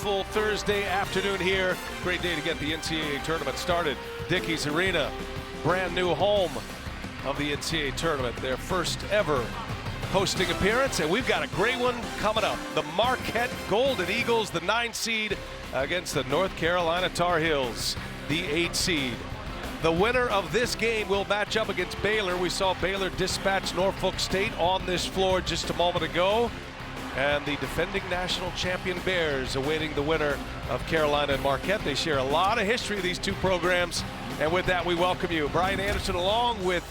beautiful Thursday afternoon here. Great day to get the NCAA tournament started. Dickies Arena, brand new home of the NCAA tournament. Their first ever hosting appearance, and we've got a great one coming up. The Marquette Golden Eagles, the 9 seed, against the North Carolina Tar Heels, the 8 seed. The winner of this game will match up against Baylor. We saw Baylor dispatch Norfolk State on this floor just a moment ago. And the defending national champion Bears awaiting the winner of Carolina and Marquette. They share a lot of history, these two programs. And with that, we welcome you. Brian Anderson along with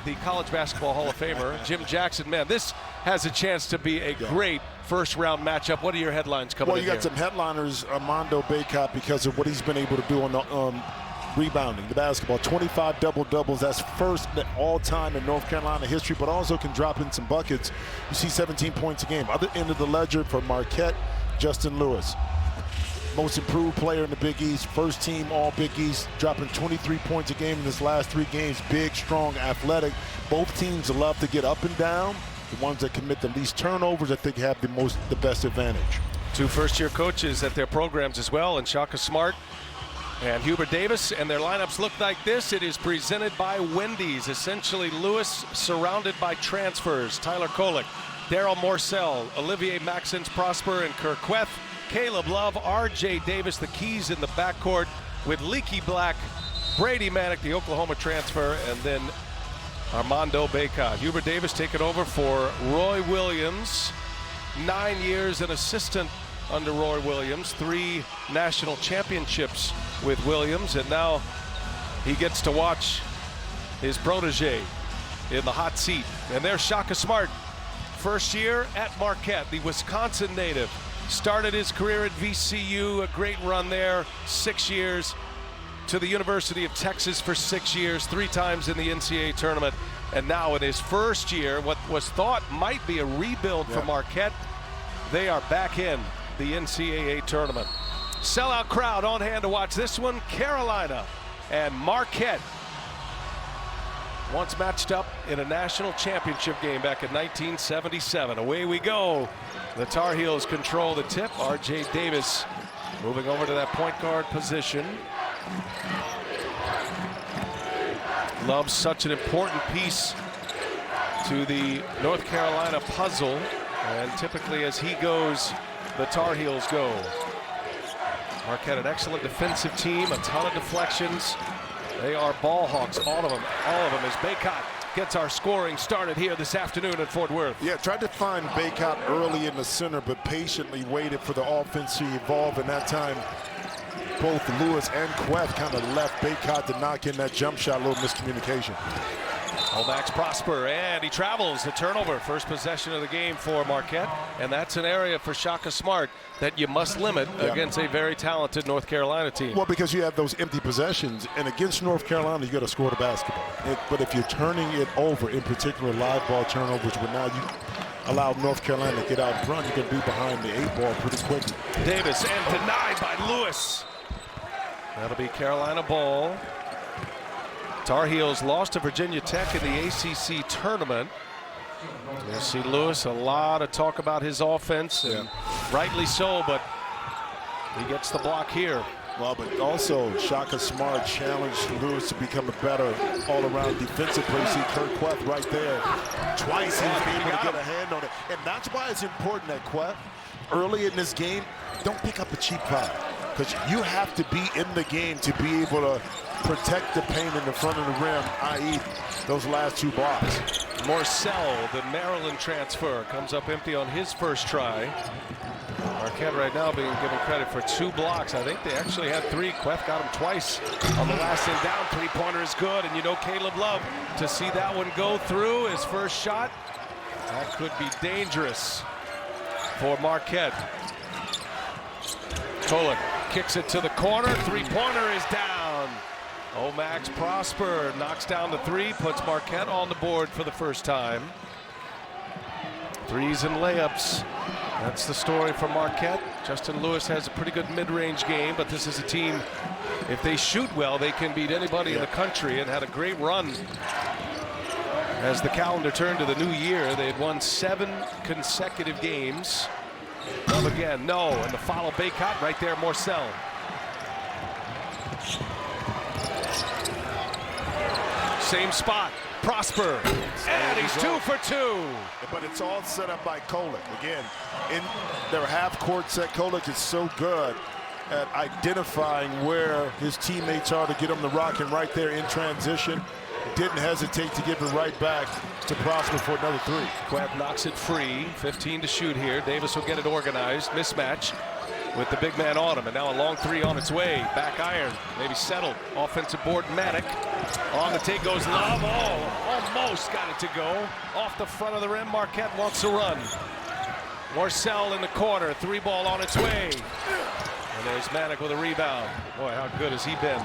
the College Basketball Hall of Famer, Jim Jackson. Man, this has a chance to be a great first-round matchup. What are your headlines coming in Well, you got some headliners, Armando Bacot, because of what he's been able to do on the rebounding, the basketball. 25 double-doubles. That's first all-time in North Carolina history, but also can drop in some buckets. You see 17 points a game. Other end of the ledger for Marquette, Justin Lewis. Most improved player in the Big East, first team all Big East, dropping 23 points a game in his last 3 games. Big, strong, athletic. Both teams love to get up and down. The ones that commit the least turnovers, I think, have the best advantage. 2 first-year coaches at their programs as well, and Shaka Smart and Hubert Davis, and their lineups look like this. It is presented by Wendy's. Essentially, Lewis surrounded by transfers. Tyler Kolek, Daryl Morcell, Olivier Maxence Prosper, and Kirk Queth. Caleb Love, R.J. Davis, the keys in the backcourt with Leaky Black, Brady Manick, the Oklahoma transfer, and then Armando Bacot. Hubert Davis taking over for Roy Williams. 9 years an assistant under Roy Williams, 3 national championships with Williams, and now he gets to watch his protege in the hot seat. And there's Shaka Smart, first year at Marquette, the Wisconsin native. Started his career at VCU, a great run there, 6 years, to the University of Texas for 6 years, 3 times in the NCAA tournament, and now in his first year, what was thought might be a rebuild for Marquette, they are back in the NCAA tournament. Sellout crowd on hand to watch this one. Carolina and Marquette once matched up in a national championship game back in 1977. Away we go. The Tar Heels control the tip. R.J. Davis moving over to that point guard position. Love's such an important piece to the North Carolina puzzle, and typically as he goes, the Tar Heels go. Marquette, an excellent defensive team, a ton of deflections. They are ball hawks, all of them as Bacot gets our scoring started here this afternoon at Fort Worth. Yeah, tried to find Bacot early in the center, but patiently waited for the offense to evolve. And that time, both Lewis and Queth kind of left Bacot to knock in that jump shot, a little miscommunication. Max Prosper, and he travels. The turnover, first possession of the game for Marquette, and that's an area for Shaka Smart that you must limit against a very talented North Carolina team. Well, because you have those empty possessions, and against North Carolina, you got to score the basketball. But if you're turning it over, in particular live ball turnovers, where now you allow North Carolina to get out front, you can be behind the 8 ball pretty quickly. Davis, and denied by Lewis. That'll be Carolina ball. Tar Heels lost to Virginia Tech in the ACC tournament. You'll see Lewis, a lot of talk about his offense, and rightly so, but he gets the block here. Well, but also Shaka Smart challenged Lewis to become a better all-around defensive player. See Kirk Queth right there. Twice he was able to get a hand on it. And that's why it's important that Queth, early in this game, don't pick up a cheap foul. Because you have to be in the game to be able to protect the paint in the front of the rim, i.e. those last 2 blocks. Morcell, the Maryland transfer, comes up empty on his first try. Marquette right now being given credit for 2 blocks. I think they actually had 3. Queth got him twice on the last thing down. 3-pointer is good, and you know Caleb Love, to see that one go through his first shot, that could be dangerous for Marquette. Kolek kicks it to the corner. 3-pointer is down. Max Prosper knocks down the 3, puts Marquette on the board for the first time. 3s and layups. That's the story for Marquette. Justin Lewis has a pretty good mid-range game, but this is a team, if they shoot well, they can beat anybody in the country, and had a great run as the calendar turned to the new year. They had won 7 consecutive games Love again, no, and the follow Baycott right there, Morcell. Same spot, Prosper, and he's 2 for 2. But it's all set up by Kolek. Again, in their half-court set, Kolek is so good at identifying where his teammates are to get him the rock, and right there in transition, didn't hesitate to give it right back to Prosper for another three. Quebb knocks it free, 15 to shoot here. Davis will get it organized, mismatch with the big man on him, and now a long three on its way. Back iron, maybe settled. Offensive board, Maddock. On the take goes Love. Oh, almost got it to go. Off the front of the rim, Marquette wants to run. Morcell in the corner, three ball on its way. And there's Maddock with a rebound. Boy, how good has he been?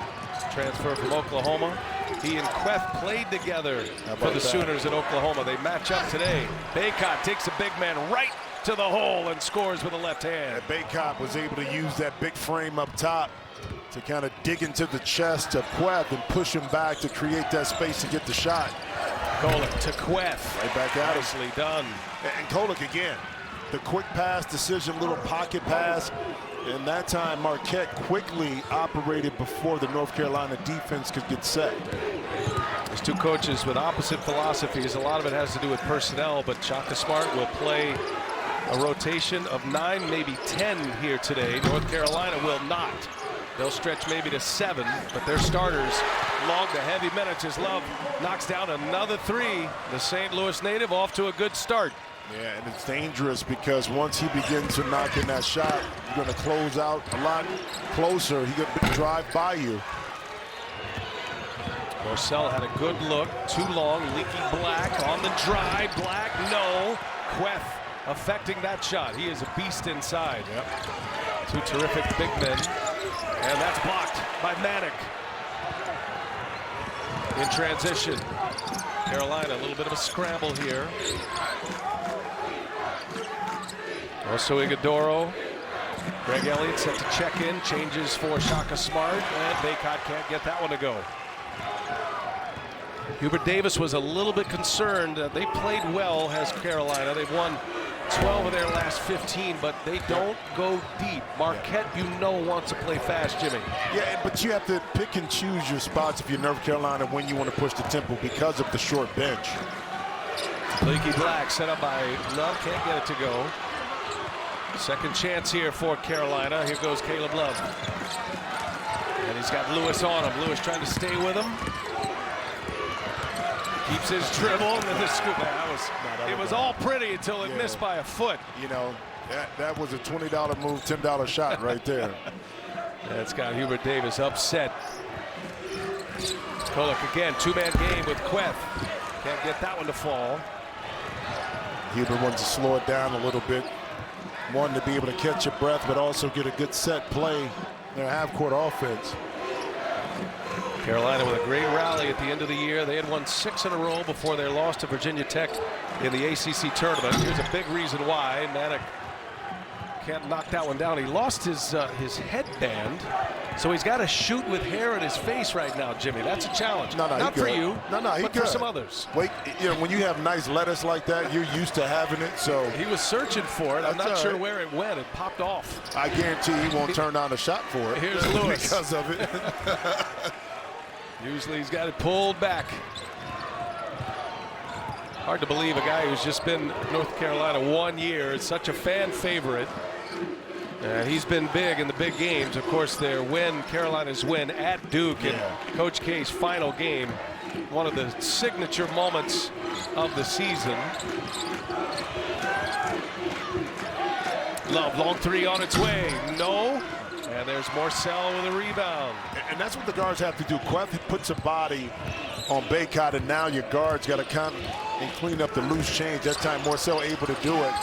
Transfer from Oklahoma. He and Queth played together for the Sooners in Oklahoma. They match up today. Baycott takes a big man right to the hole and scores with a left hand. And Baycott was able to use that big frame up top to kind of dig into the chest of Queth and push him back to create that space to get the shot. Kolek to Queth. Right back at him. Nicely done. And Kolek again. The quick pass decision, little pocket pass. And that time Marquette quickly operated before the North Carolina defense could get set. There's two coaches with opposite philosophies. A lot of it has to do with personnel, but Shaka Smart will play a rotation of 9, maybe 10 here today. North Carolina will not. They'll stretch maybe to 7, but their starters log the heavy minutes as Love knocks down another three. The St. Louis native off to a good start. Yeah, and it's dangerous because once he begins to knock in that shot, you're going to close out a lot closer. He's going to drive by you. Morcell had a good look, too long, leaky Black on the drive. Black, no. Queth affecting that shot. He is a beast inside. Yep. Two terrific big men. And that's blocked by Maddock. In transition. Carolina, a little bit of a scramble here. Also Iguodaro. Greg Elliott set to check in, changes for Shaka Smart, and Baycott can't get that one to go. Hubert Davis was a little bit concerned. They played well as Carolina. They've won 12 of their last 15, but they don't go deep. Marquette, you know, wants to play fast, Jimmy. Yeah, but you have to pick and choose your spots if you're North Carolina when you want to push the tempo because of the short bench. Leaky Black set up by Love, can't get it to go. Second chance here for Carolina. Here goes Caleb Love. And he's got Lewis on him. Lewis trying to stay with him. Keeps his dribble and then the scoop. It was all pretty until it missed by a foot. You know, that was a $20 move, $10 shot right there. That's got Hubert Davis upset. Kolek again, two-man game with Queth. Can't get that one to fall. Hubert wants to slow it down a little bit. Wanted to be able to catch your breath, but also get a good set play in their half-court offense. Carolina with a great rally at the end of the year. They had won 6 in a row before their loss to Virginia Tech in the ACC tournament. Here's a big reason why. Maddock can't knock that one down. He lost his headband, so he's got to shoot with hair in his face right now, Jimmy. That's a challenge. Not for you, but for some others. Wait, you know, when you have nice lettuce like that, you're used to having it. So he was searching for it. I'm not sure where it went. It popped off. I guarantee he won't turn down a shot for it. Here's Lewis because of it. Usually he's got it pulled back. Hard to believe a guy who's just been North Carolina 1 year is such a fan favorite. He's been big in the big games. Of course, their win, Carolina's win at Duke in Coach K's final game, one of the signature moments of the season. Love, long three on its way. No. And there's Morcell with a rebound. And that's what the guards have to do. Queth puts a body on Baycott, and now your guards got to come and clean up the loose change. That time Morcell able to do it.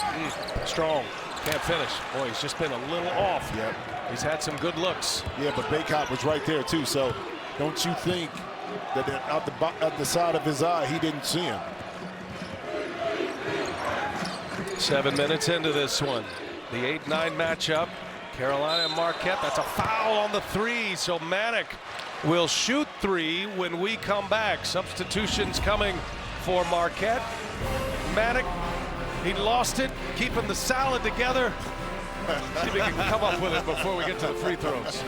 Strong. Can't finish. Boy, he's just been a little off. Yep. He's had some good looks. Yeah, but Baycott was right there too. So don't you think that at the side of his eye he didn't see him? 7 minutes into this one. The 8-9 matchup. Carolina and Marquette. That's a foul on the three. So Maddock will shoot three when we come back. Substitutions coming for Marquette. Maddock, he lost it, keeping the salad together. See if we can come up with it before we get to the free throws.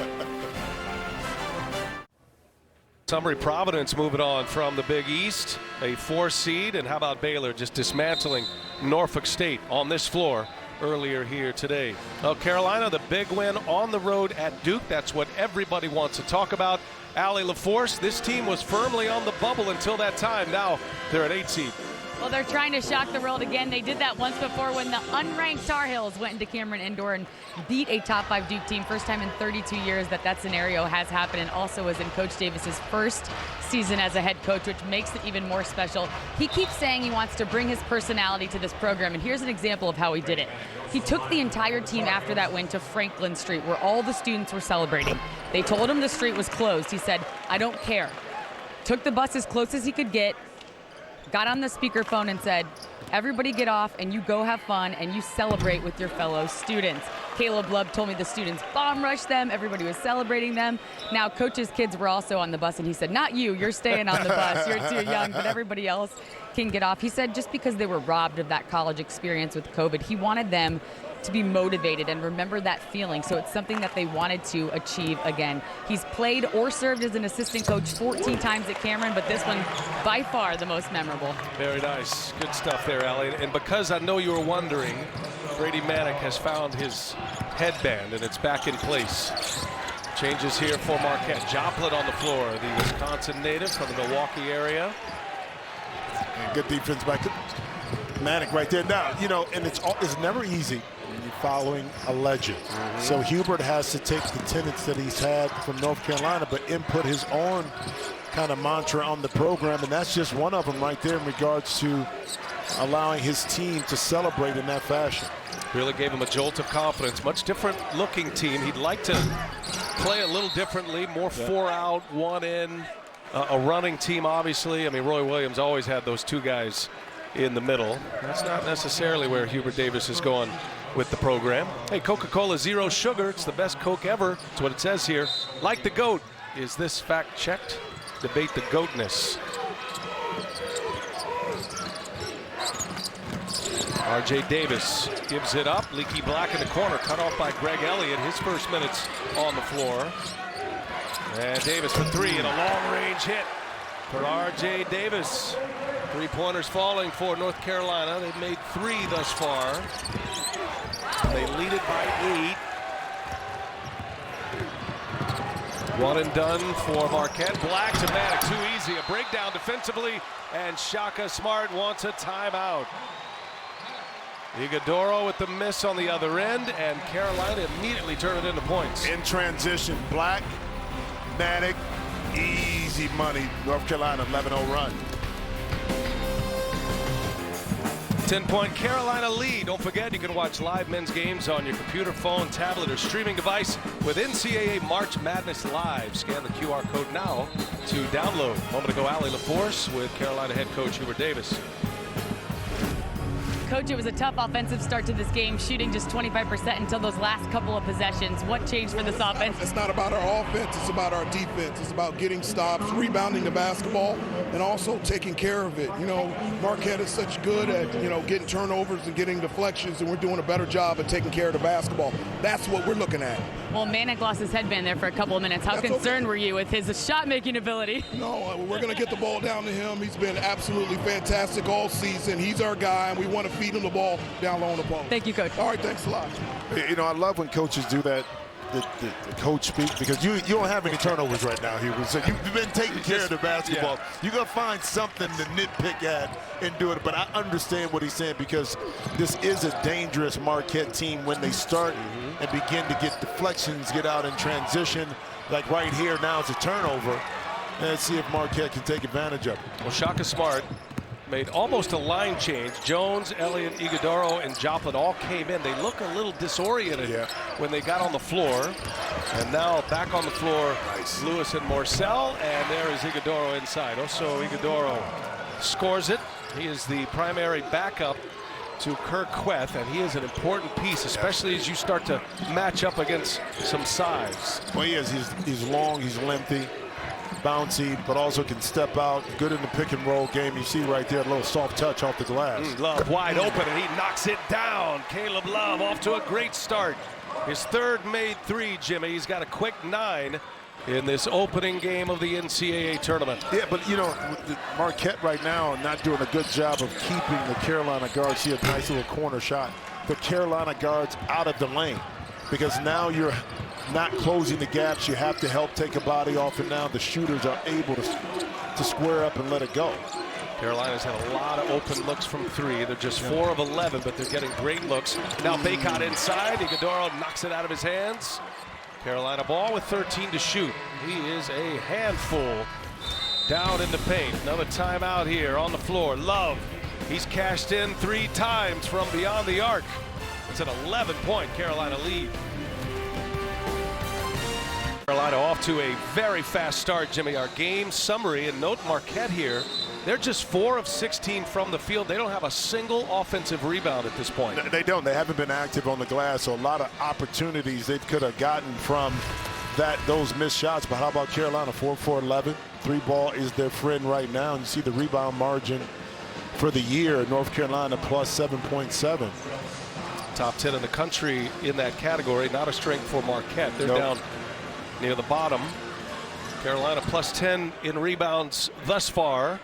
Summary Providence moving on from the Big East, a 4 seed. And how about Baylor just dismantling Norfolk State on this floor earlier here today. Well, Carolina, the big win on the road at Duke. That's what everybody wants to talk about. Allie LaForce, this team was firmly on the bubble until that time. Now they're an 8 seed. Well, they're trying to shock the world again. They did that once before when the unranked Tar Heels went into Cameron Indoor and beat a top 5 Duke team. First time in 32 years that scenario has happened, and also was in Coach Davis's first season as a head coach, which makes it even more special. He keeps saying he wants to bring his personality to this program, and here's an example of how he did it. He took the entire team after that win to Franklin Street, where all the students were celebrating. They told him the street was closed. He said, "I don't care." Took the bus as close as he could get, got on the speakerphone and said, "Everybody get off and you go have fun and you celebrate with your fellow students." Caleb Love told me the students bomb rushed them. Everybody was celebrating them. Now, Coach's kids were also on the bus, and he said, "Not you, you're staying on the bus. You're too young, but everybody else can get off." He said just because they were robbed of that college experience with COVID, he wanted them to be motivated and remember that feeling. So it's something that they wanted to achieve again. He's played or served as an assistant coach 14 times at Cameron, but this one by far the most memorable. Very nice. Good stuff there, Allie. And because I know you were wondering, Brady Manick has found his headband and it's back in place. Changes here for Marquette. Joplin on the floor, the Wisconsin native from the Milwaukee area. And good defense by Manick right there. Now, you know, and it's never easy when you're following a legend. So Hubert has to take the tenets that he's had from North Carolina, but input his own kind of mantra on the program, and that's just one of them right there in regards to allowing his team to celebrate in that fashion. Really gave him a jolt of confidence. Much different looking team. He'd like to play a little differently, more 4 out, 1 in, a running team, obviously. I mean, Roy Williams always had those 2 guys in the middle. That's not necessarily where Hubert Davis is going with the program. Hey, Coca-Cola Zero Sugar. It's the best Coke ever. That's what it says here. Like the GOAT. Is this fact checked? Debate the GOATness. R.J. Davis gives it up. Leaky Black in the corner, cut off by Greg Elliott. His first minutes on the floor. And Davis for 3 and a long-range hit for R.J. Davis. 3-pointers falling for North Carolina. They've made 3 thus far. They lead it by 8. 1 and done for Marquette. Black to Manick, too easy. A breakdown defensively, and Shaka Smart wants a timeout. Iguodaro with the miss on the other end, and Carolina immediately turn it into points. In transition, Black, Manick, easy money. North Carolina 11-0 run. 10-point Carolina lead. Don't forget, you can watch live men's games on your computer, phone, tablet, or streaming device with NCAA March Madness Live. Scan the QR code now to download. A moment ago, Allie LaForce with Carolina head coach Hubert Davis. Coach, it was a tough offensive start to this game, shooting just 25% until those last couple of possessions. What changed for this offense? It's not about our offense, it's about our defense. It's about getting stops, rebounding the basketball, and also taking care of it. You know, Marquette is such good at, you know, getting turnovers and getting deflections, and we're doing a better job at taking care of the basketball. That's what we're looking at. Well, Manick lost his headband there for a couple of minutes. How concerned were you with his shot-making ability? No, we're going to get the ball down to him. He's been absolutely fantastic all season. He's our guy, and we want to feed him the ball down low on the ball. Thank you, Coach. All right, thanks a lot. You know, I love when coaches do that, the coach speak, because you don't have any turnovers right now, Hubert. So you've been taking care of the basketball. Yeah. You're going to find something to nitpick at and do it. But I understand what he's saying, because this is a dangerous Marquette team when they start and begin to get deflections, get out in transition. Like right here, now it's a turnover. Let's see if Marquette can take advantage of it. Well, Shaka Smart made almost a line change. Jones, Elliott, Iguodaro, and Joplin all came in. They look a little disoriented when they got on the floor. And now back on the floor, Lewis and Morcell, and there is Iguodaro inside. Also, Iguodaro scores it. He is the primary backup to Kirk Queth, and he is an important piece, especially as you start to match up against some size. Well, he is. He's long, he's lengthy. bouncy, but also can step out. Good in the pick and roll game. You see right there, a little soft touch off the glass. Love wide open, and he knocks it down. Caleb Love off to a great start. His third made three, Jimmy. He's got a quick 9 in this opening game of the NCAA tournament. Yeah, but you know, Marquette right now not doing a good job of keeping the Carolina guards. See a nice little corner shot. The Carolina guards out of the lane, because now you're not closing the gaps. You have to help take a body off, and now the shooters are able to square up and let it go. Carolina's had a lot of open looks from 3. They're just 4 of 11, but they're getting great looks. Now Baycott inside. Iguodaro knocks it out of his hands. Carolina ball with 13 to shoot. He is a handful down in the paint. Another timeout here on the floor. Love, he's cashed in 3 times from beyond the arc. It's an 11-point Carolina lead. Carolina off to a very fast start, Jimmy. Our game summary, and note Marquette here. They're just 4 of 16 from the field. They don't have a single offensive rebound at this point. They don't. They haven't been active on the glass, so a lot of opportunities they could have gotten from those missed shots. But how about Carolina? 4 for 11. 3 ball is their friend right now. And you see the rebound margin for the year. North Carolina plus 7.7. Top 10 in the country in that category. Not a strength for Marquette. They're down near the bottom. Carolina plus 10 in rebounds thus far.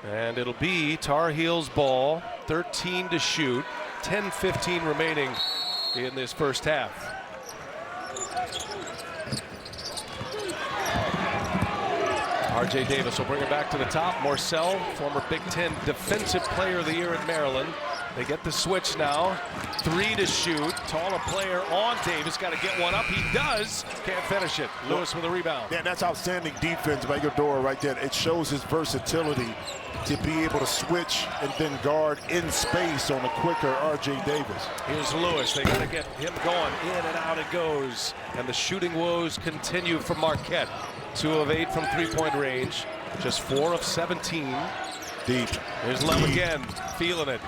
And it'll be Tar Heels ball, 13 to shoot, 10:15 remaining in this first half. R.J. Davis will bring it back to the top. Morcell, former Big Ten Defensive Player of the Year at Maryland. They get the switch now. 3 to shoot. Taller player on Davis. Got to get one up. He does. Can't finish it. Lewis with a rebound. Yeah, that's outstanding defense by Iguodaro right there. It shows his versatility to be able to switch and then guard in space on a quicker R.J. Davis. Here's Lewis. They got to get him going. In and out it goes. And the shooting woes continue for Marquette. 2 of 8 from 3-point range. Just 4 of 17. Deep. Here's Love again. Feeling it.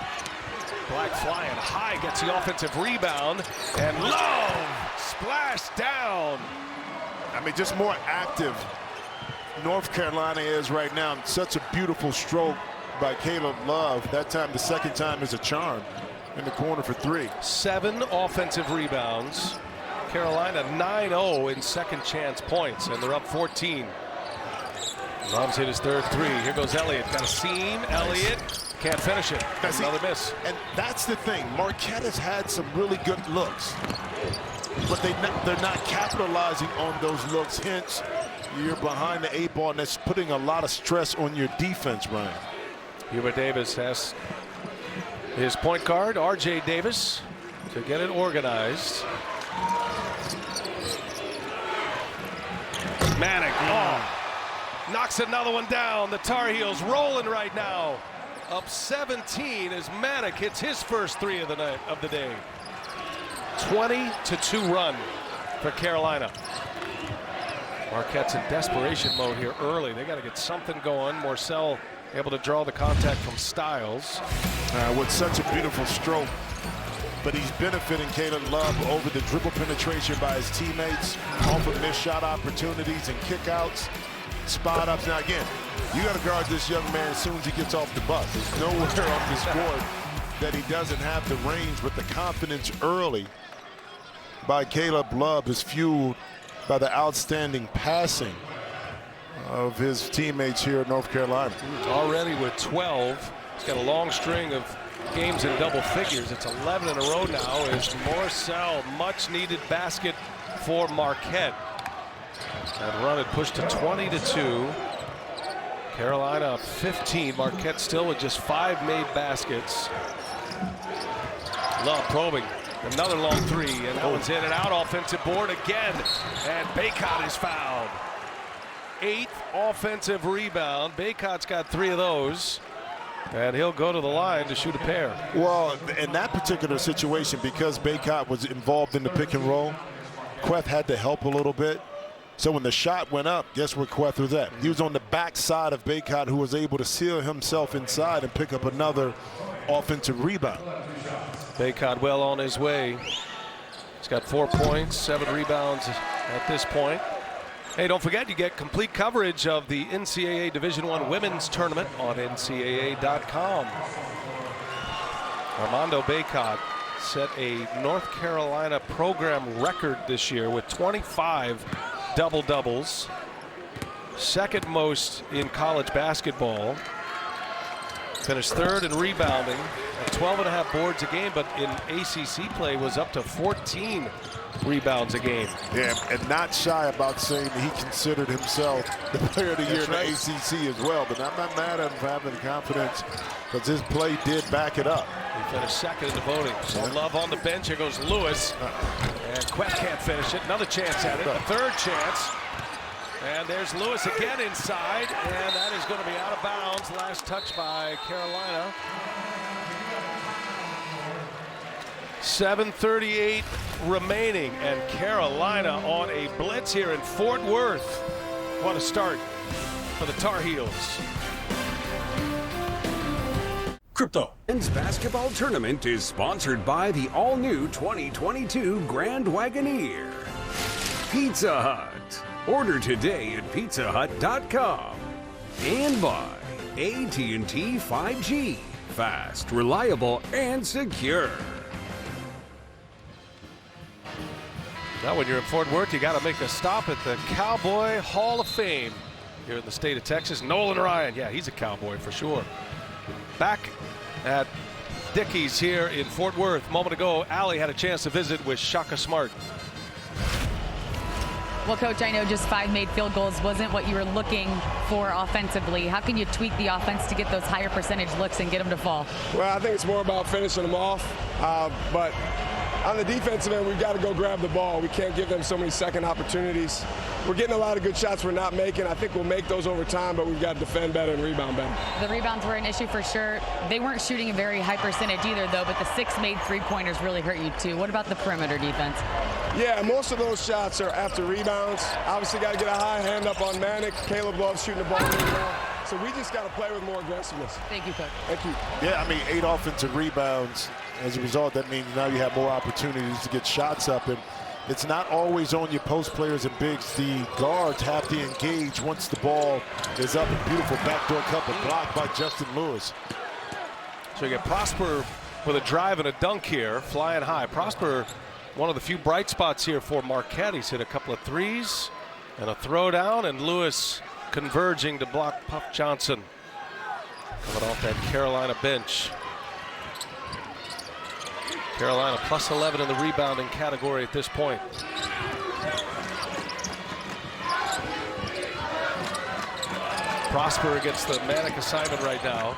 Black flying high, gets the offensive rebound, and Love splash down. I mean, just more active North Carolina is right now. Such a beautiful stroke by Caleb Love. That time, the second time is a charm in the corner for 3. 7 offensive rebounds. Carolina 9-0 in second chance points, and they're up 14. Love's hit his third 3. Here goes Elliott. Got a seam. Elliott can't finish it. That's another miss. And that's the thing. Marquette has had some really good looks, but they're not capitalizing on those looks. Hence, you're behind the 8 ball, and that's putting a lot of stress on your defense, Ryan. Hubert Davis has his point guard, R.J. Davis, to get it organized. Manic knocks another one down. The Tar Heels rolling right now. Up 17 as Manic hits his first 3 of the day. 20-2 run for Carolina. Marquette's in desperation mode here early. They got to get something going. Morcell able to draw the contact from Styles. With such a beautiful stroke, but he's benefiting Caleb Love over the dribble penetration by his teammates, off of missed shot opportunities and kickouts, spot ups. Now again, you got to guard this young man as soon as he gets off the bus. There's nowhere on this board that he doesn't have the range, but the confidence early by Caleb Love is fueled by the outstanding passing of his teammates here at North Carolina. Already with 12. He's got a long string of games in double figures. It's 11 in a row now as Morcell, much needed basket for Marquette. That run had pushed to 20-2. Carolina up 15. Marquette still with just 5 made baskets. Love probing. Another long 3, and that one's in and out. Offensive board again, and Baycott is fouled. 8th offensive rebound. Baycott's got 3 of those, and he'll go to the line to shoot a pair. Well, in that particular situation, because Baycott was involved in the pick and roll, Queth had to help a little bit. So when the shot went up, guess where Queth was at? He was on the back side of Baycott, who was able to seal himself inside and pick up another offensive rebound. Baycott well on his way. He's got 4 points, 7 rebounds at this point. Hey, don't forget, you get complete coverage of the NCAA Division I Women's Tournament on ncaa.com. Armando Bacot set a North Carolina program record this year with 25 double-doubles. Second most in college basketball. Finished third in rebounding at 12.5 boards a game, but in ACC play was up to 14 rebounds a game. Yeah, and not shy about saying that he considered himself the player of the year in the ACC as well. But I'm not mad at him for having the confidence, because his play did back it up. He finished second in the voting. So Love on the bench. Here goes Lewis. And Quett can't finish it. Another chance at it. A third chance. And there's Lewis again inside. And that is going to be out of bounds. Last touch by Carolina. 7:38 remaining, and Carolina on a blitz here in Fort Worth. What a start for the Tar Heels. Crypto. Men's basketball tournament is sponsored by the all-new 2022 Grand Wagoneer. Pizza Hut. Order today at pizzahut.com. And by AT&T 5G. Fast, reliable, and secure. Now, when you're in Fort Worth, you got to make a stop at the Cowboy Hall of Fame here in the state of Texas. Nolan Ryan, yeah, he's a Cowboy for sure. Back at Dickey's here in Fort Worth. A moment ago, Allie had a chance to visit with Shaka Smart. Well, Coach, I know just 5 made field goals wasn't what you were looking for offensively. How can you tweak the offense to get those higher percentage looks and get them to fall? Well, I think it's more about finishing them off, but on the defensive end, we've got to go grab the ball. We can't give them so many second opportunities. We're getting a lot of good shots we're not making. I think we'll make those over time, but we've got to defend better and rebound better. The rebounds were an issue for sure. They weren't shooting a very high percentage either, though, but the 6 made three-pointers really hurt you, too. What about the perimeter defense? Yeah, most of those shots are after rebounds. Obviously, got to get a high hand up on Manic. Caleb loves shooting the ball really well. So we just got to play with more aggressiveness. Thank you, Coach. Thank you. Yeah, I mean, 8 offensive rebounds. As a result, that means now you have more opportunities to get shots up. And it's not always on your post players and bigs. The guards have to engage once the ball is up. A beautiful backdoor cut, but blocked by Justin Lewis. So you get Prosper with a drive and a dunk here, flying high. Prosper, one of the few bright spots here for Marquette. He's hit a couple of threes and a throwdown, and Lewis converging to block Puff Johnson. Coming off that Carolina bench. Carolina plus 11 in the rebounding category at this point. Prosper against the Manic assignment right now.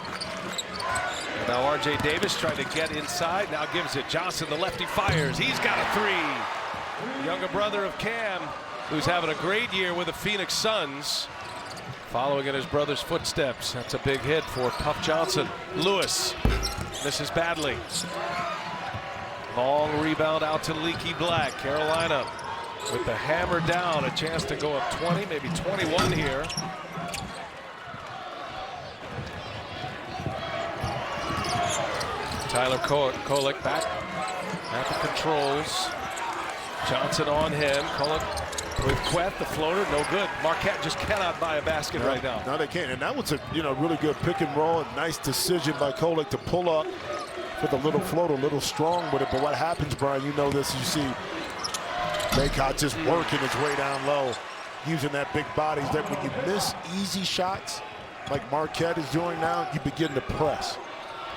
And now R.J. Davis trying to get inside. Now gives it. Johnson, the lefty, fires. He's got a three. Younger brother of Cam, who's having a great year with the Phoenix Suns. Following in his brother's footsteps. That's a big hit for Puff Johnson. Lewis misses badly. Long rebound out to Leaky Black. Carolina with the hammer down. A chance to go up 20, maybe 21 here. Tyler Kolek back at the controls. Johnson on him. Kolek with Quett, the floater, no good. Marquette just cannot buy a basket right now. No, they can't. And that was a really good pick and roll. A nice decision by Kolek to pull up with a little float, a little strong with it. But what happens, Brian, you know this, you see Bacot just working his way down low, using that big body. That when you miss easy shots, like Marquette is doing now, you begin to press.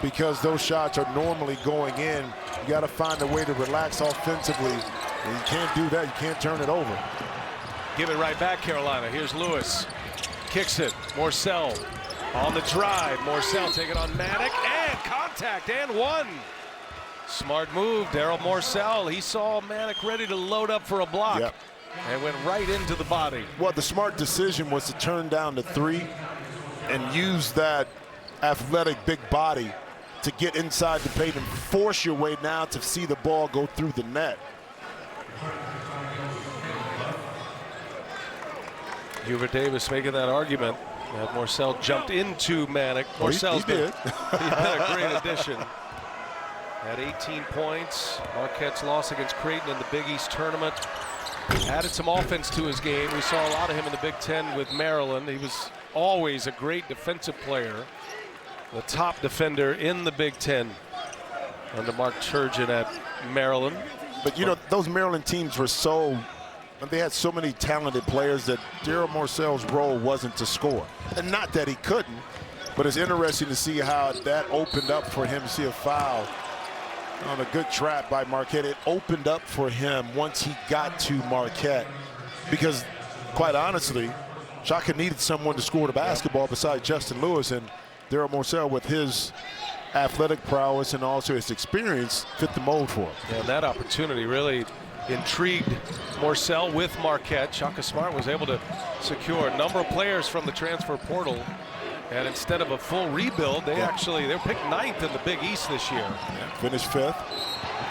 Because those shots are normally going in, you got to find a way to relax offensively. And you can't do that, you can't turn it over. Give it right back, Carolina. Here's Lewis. Kicks it. Morcell on the drive. Morcell taking on Manic, and contact, and one. Smart move, Daryl Morcell. He saw Manic ready to load up for a block. Yep. And went right into the body. Well, the smart decision was to turn down the three and use that athletic big body to get inside the paint and force your way now to see the ball go through the net. Hubert Davis making that argument that Morcell jumped into Manic. Morcell's he did. He's been a great addition. At 18 points, Marquette's loss against Creighton in the Big East tournament. Added some offense to his game. We saw a lot of him in the Big Ten with Maryland. He was always a great defensive player. The top defender in the Big Ten under Mark Turgeon at Maryland. But you know, those Maryland teams were they had so many talented players that Daryl Morcell's role wasn't to score. And not that he couldn't, but it's interesting to see how that opened up for him to see a foul on a good trap by Marquette. It opened up for him once he got to Marquette, because quite honestly, Shaka needed someone to score the basketball besides Justin Lewis, and Daryl Morcell, with his athletic prowess and also his experience, fit the mold for him. And that opportunity really intrigued Morcell with Marquette. Shaka Smart was able to secure a number of players from the transfer portal, and instead of a full rebuild, they were picked 9th in the Big East this year. Yeah, finished 5th.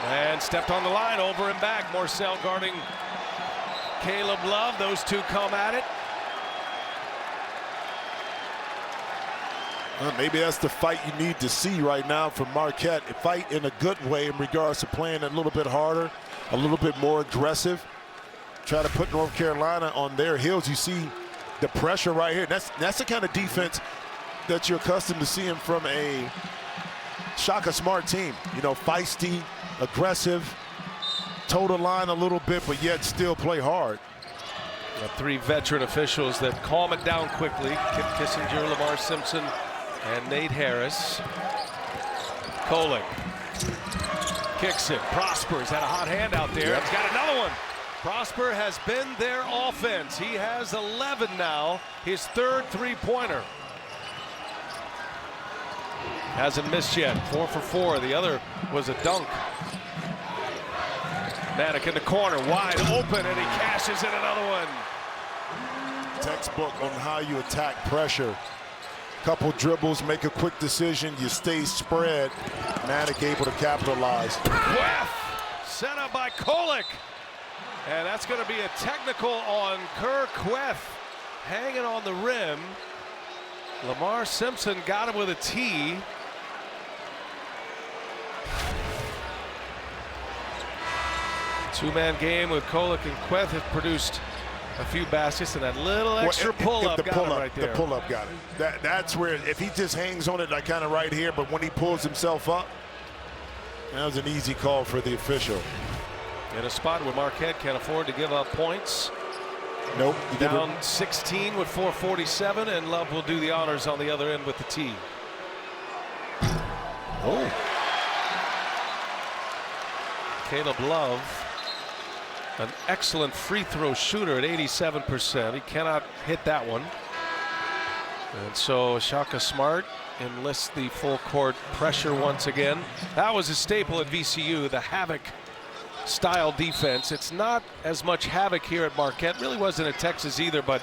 And stepped on the line, over and back. Morcell guarding Caleb Love. Those two come at it. Well, maybe that's the fight you need to see right now from Marquette. A fight in a good way in regards to playing a little bit harder, a little bit more aggressive. Try to put North Carolina on their heels. You see the pressure right here. That's the kind of defense that you're accustomed to seeing from a Shaka Smart team. You know, feisty, aggressive, toe the line a little bit, but yet still play hard. Three veteran officials that calm it down quickly. Kip Kissinger, Lamar Simpson, and Nate Harris. Kolek kicks it. Prosper's had a hot hand out there. He's got another one. Prosper has been their offense. He has 11 now, his 3rd three-pointer. Hasn't missed yet. 4 for 4. The other was a dunk. Maddock in the corner, wide open, and he cashes in another one. Textbook on how you attack pressure. Couple dribbles, make a quick decision, you stay spread. Maddock able to capitalize. Queth, set up by Kolek. And that's going to be a technical on Kerr Queth, hanging on the rim. Lamar Simpson got him with a tee. Two-man game with Kolek and Queth have produced a few baskets, and that little extra pull-up got him right there. The pull-up got it. That's where, if he just hangs on it like kind of right here, but when he pulls himself up, that was an easy call for the official. In a spot where Marquette can't afford to give up points. Nope. Down 16 with 4:47, and Love will do the honors on the other end with the tee. Oh. Caleb Love, an excellent free throw shooter at 87%. He cannot hit that one. And so Shaka Smart enlists the full court pressure once again. That was a staple at VCU, the havoc style defense. It's not as much havoc here at Marquette. Really wasn't at Texas either, but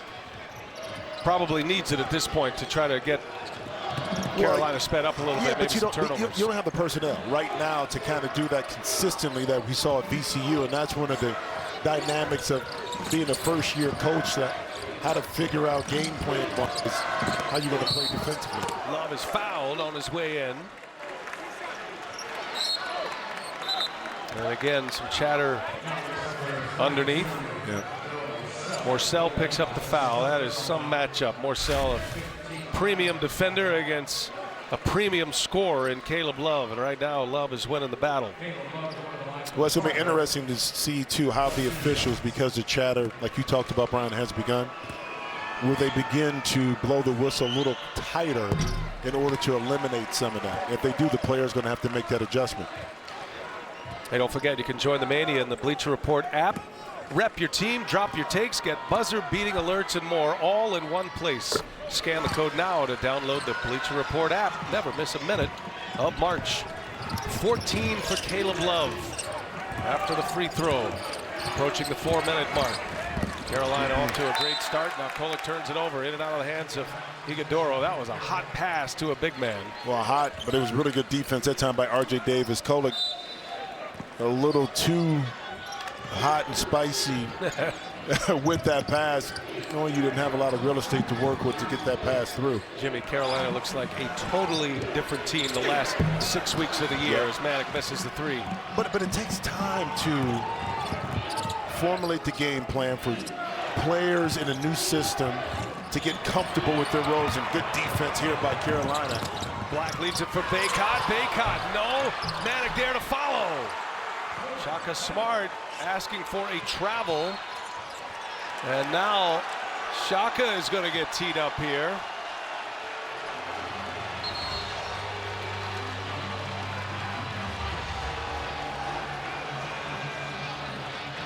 probably needs it at this point to try to get Carolina sped up a little bit. But you don't have the personnel right now to kind of do that consistently that we saw at VCU, and that's one of the dynamics of being a first-year coach, that how to figure out game plan is how you're going to play defensively. Love is fouled on his way in. And again, some chatter underneath. Yeah. Morcell picks up the foul. That is some matchup. Morcell, a premium defender against a premium scorer in Caleb Love. And right now, Love is winning the battle. Well, it's going to be interesting to see, too, how the officials, because the chatter, like you talked about, Brian, has begun, will they begin to blow the whistle a little tighter in order to eliminate some of that? If they do, the player's going to have to make that adjustment. Hey, don't forget, you can join the Mania in the Bleacher Report app. Rep your team, drop your takes, get buzzer-beating alerts and more, all in one place. Scan the code now to download the Bleacher Report app. Never miss a minute of March. 14 for Caleb Love after the free throw. Approaching the 4-minute mark. Carolina off to a great start. Now Kolek turns it over, in and out of the hands of Iguodaro. That was a hot pass to a big man. Well, hot, but it was really good defense that time by R.J. Davis. Kolek a little too hot and spicy with that pass, knowing you didn't have a lot of real estate to work with to get that pass through. Jimmy, Carolina looks like a totally different team the last 6 weeks of the year as Maddock misses the three. But it takes time to formulate the game plan for players in a new system to get comfortable with their roles, and good defense here by Carolina. Black leads it for Baycott. Baycott, no. Manic there to follow. Shaka Smart asking for a travel. And now Shaka is going to get teed up here.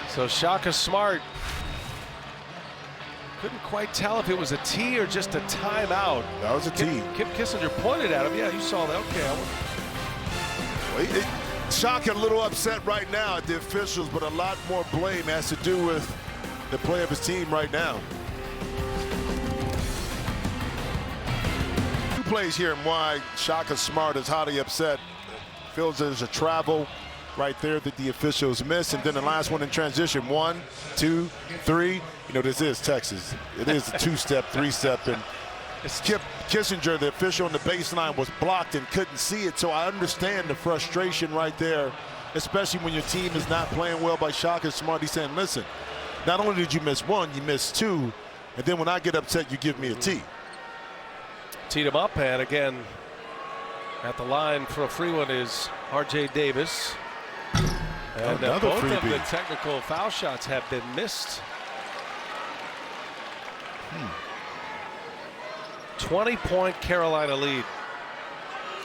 So Shaka Smart couldn't quite tell if it was a tee or just a timeout. That was a tee. Kip Kissinger pointed at him. Yeah, you saw that. Okay. Shaka a little upset right now at the officials, but a lot more blame has to do with the play of his team right now. 2 plays here and why Shaka Smart is highly upset. Feels there's a travel right there that the officials missed, and then the last one in transition. 1, 2, 3. You know, this is Texas. It is a 2-step, 3-step, and Kip Kissinger, the official on the baseline, was blocked and couldn't see it. So I understand the frustration right there, especially when your team is not playing well by Shaka Smart. He's saying, listen, not only did you miss 1, you missed 2, and then when I get upset, you give me a tee. Teed him up, and again, at the line for a free one is R.J. Davis. And both of the technical foul shots have been missed. 20-point Carolina lead.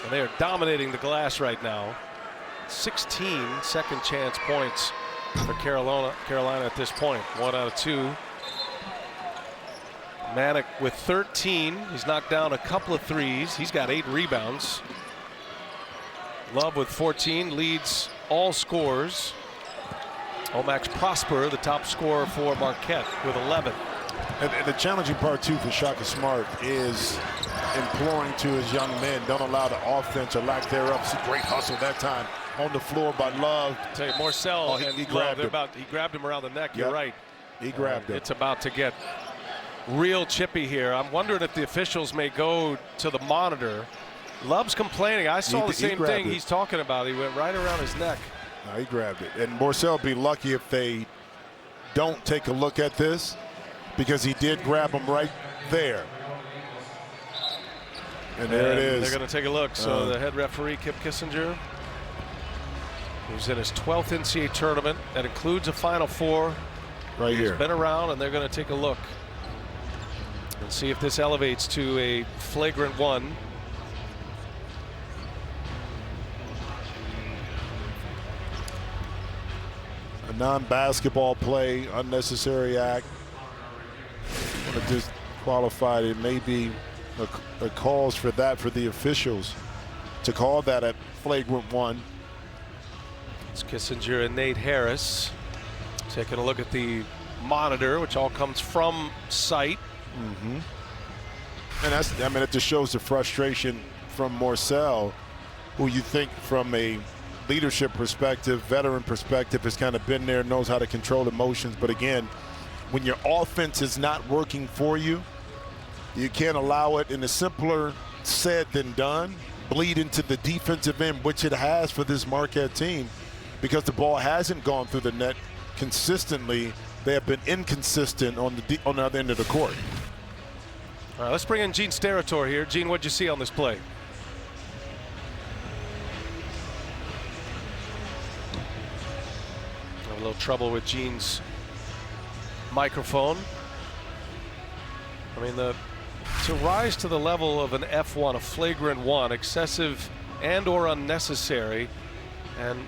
And they are dominating the glass right now. 16 second chance points for Carolina at this point. 1 out of 2. Manic with 13. He's knocked down a couple of threes. He's got 8 rebounds. Love with 14 leads all scorers. Omax Prosper, the top scorer for Marquette, with 11. And the challenging part, too, for Shaka Smart is imploring to his young men, don't allow the offense or lack thereof. It's a great hustle that time on the floor by Love. I'll tell you, Morcell and he grabbed him. He grabbed him around the neck. You're right. He grabbed him. It's about to get real chippy here. I'm wondering if the officials may go to the monitor. Love's complaining. I saw the same thing he's talking about. He went right around his neck. No, he grabbed it. And Morcell be lucky if they don't take a look at this, because he did grab him right there. And there it is. They're going to take a look. So the head referee, Kip Kissinger, who's in his 12th NCAA tournament. That includes a Final Four. Right here. He's been around, and they're going to take a look and see if this elevates to a flagrant 1. A non-basketball play, unnecessary act. Want to disqualify it. It may be a cause for that for the officials to call that a flagrant 1. It's Kissinger and Nate Harris taking a look at the monitor, which all comes from sight. And that's, I mean, it just shows the frustration from Morcell, who you think from a leadership perspective, veteran perspective, has kind of been there, knows how to control emotions. But again, when your offense is not working for you, you can't allow it, in a simpler said than done, bleed into the defensive end, which it has for this Marquette team, because the ball hasn't gone through the net consistently. They have been inconsistent on the other end of the court. All right, let's bring in Gene Steratore here. Gene, what'd you see on this play? A little trouble with Gene's microphone. I mean, to rise to the level of an F1, a flagrant 1, excessive and or unnecessary, and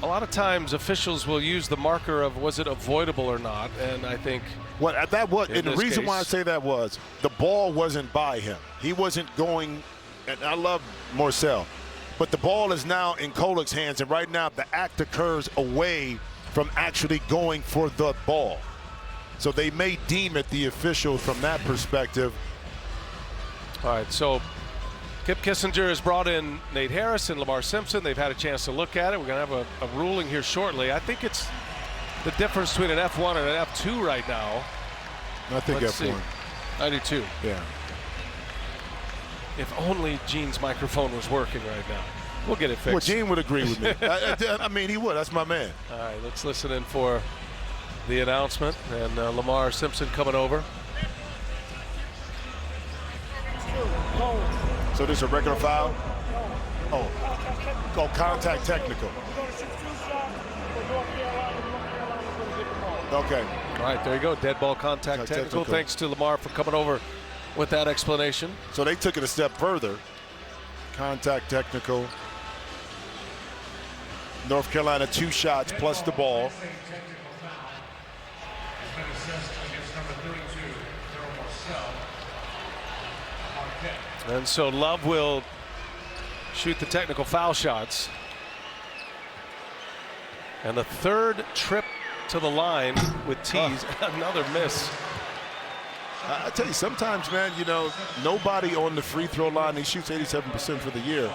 a lot of times officials will use the marker of was it avoidable or not, and I think and the reason why I say that was the ball wasn't by him. He wasn't going, and I love Morcell, but the ball is now in Kolik's hands, and right now the act occurs away from actually going for the ball. So they may deem it, the officials, from that perspective. All right, so Kip Kissinger has brought in Nate Harris and Lamar Simpson. They've had a chance to look at it. We're going to have a ruling here shortly. I think it's the difference between an F1 and an F2 right now. I think Let's F1. see. I do too. Yeah. If only Gene's microphone was working right now. We'll get it fixed. Well, Gene would agree with me. I mean, he would. That's my man. All right, let's listen in for the announcement, and Lamar Simpson coming over. So this is a regular foul? Oh, contact technical. Okay. All right, there you go. Dead ball contact technical. Thanks to Lamar for coming over with that explanation. So they took it a step further. Contact technical. North Carolina 2 shots plus the ball. And so Love will shoot the technical foul shots. And the third trip to the line with tees. Another miss. I tell you, sometimes, man, you know, nobody on the free throw line, he shoots 87% for the year.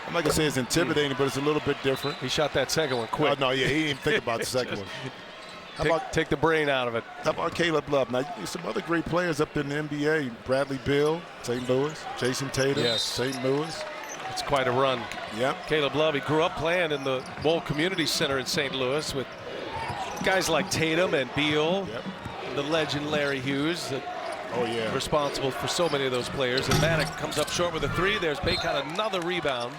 I'm not going to say it's intimidating, but it's a little bit different. He shot that second one quick. Oh, no, yeah, he didn't even think about the second one. Take the brain out of it. How about Caleb Love? Now, some other great players up in the NBA. Bradley Beal, St. Louis. Jason Tatum, yes. St. Louis. It's quite a run. Yep. Caleb Love, he grew up playing in the Bowl Community Center in St. Louis with guys like Tatum and Beal, the legend Larry Hughes, responsible for so many of those players. And Maddox comes up short with a 3. There's Baycott, another rebound.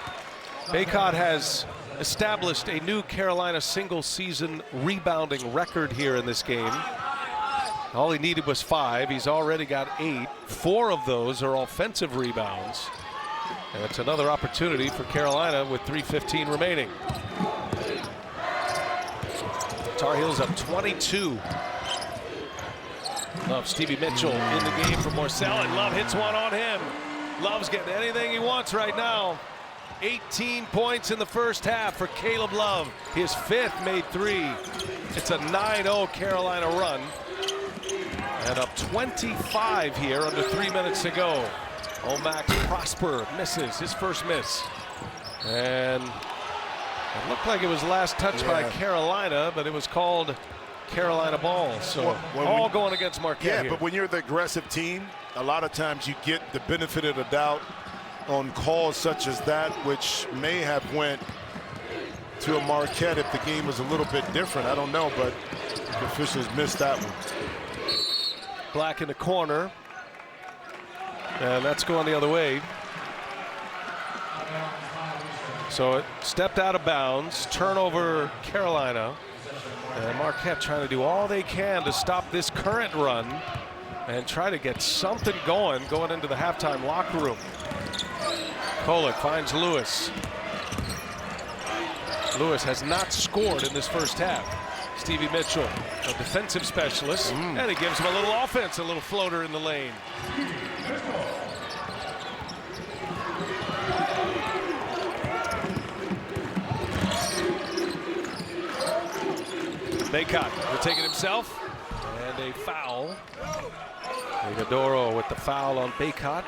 Baycott has established a new Carolina single-season rebounding record here in this game. All he needed was 5. He's already got 8. 4 of those are offensive rebounds. And it's another opportunity for Carolina with 3:15 remaining. Tar Heels up 22. Love, Stevie Mitchell in the game for Morcell, and Love hits one on him. Love's getting anything he wants right now. 18 points in the first half for Caleb Love. His 5th, made 3. It's a 9-0 Carolina run. And up 25 here under 3 minutes to go. Omax Prosper misses his first miss. And it looked like it was last touched by Carolina, but it was called Carolina ball. So all going against Marquette here. But when you're the aggressive team, a lot of times you get the benefit of the doubt on calls such as that, which may have went to a Marquette if the game was a little bit different. I don't know, but the officials missed that one. Black in the corner. And that's going the other way. So it stepped out of bounds. Turnover Carolina. And Marquette trying to do all they can to stop this current run and try to get something going into the halftime locker room. Kolek finds Lewis. Lewis has not scored in this first half. Stevie Mitchell, a defensive specialist, and he gives him a little offense, a little floater in the lane. Baycott will take it himself, and a foul. Igadoro with the foul on Baycott.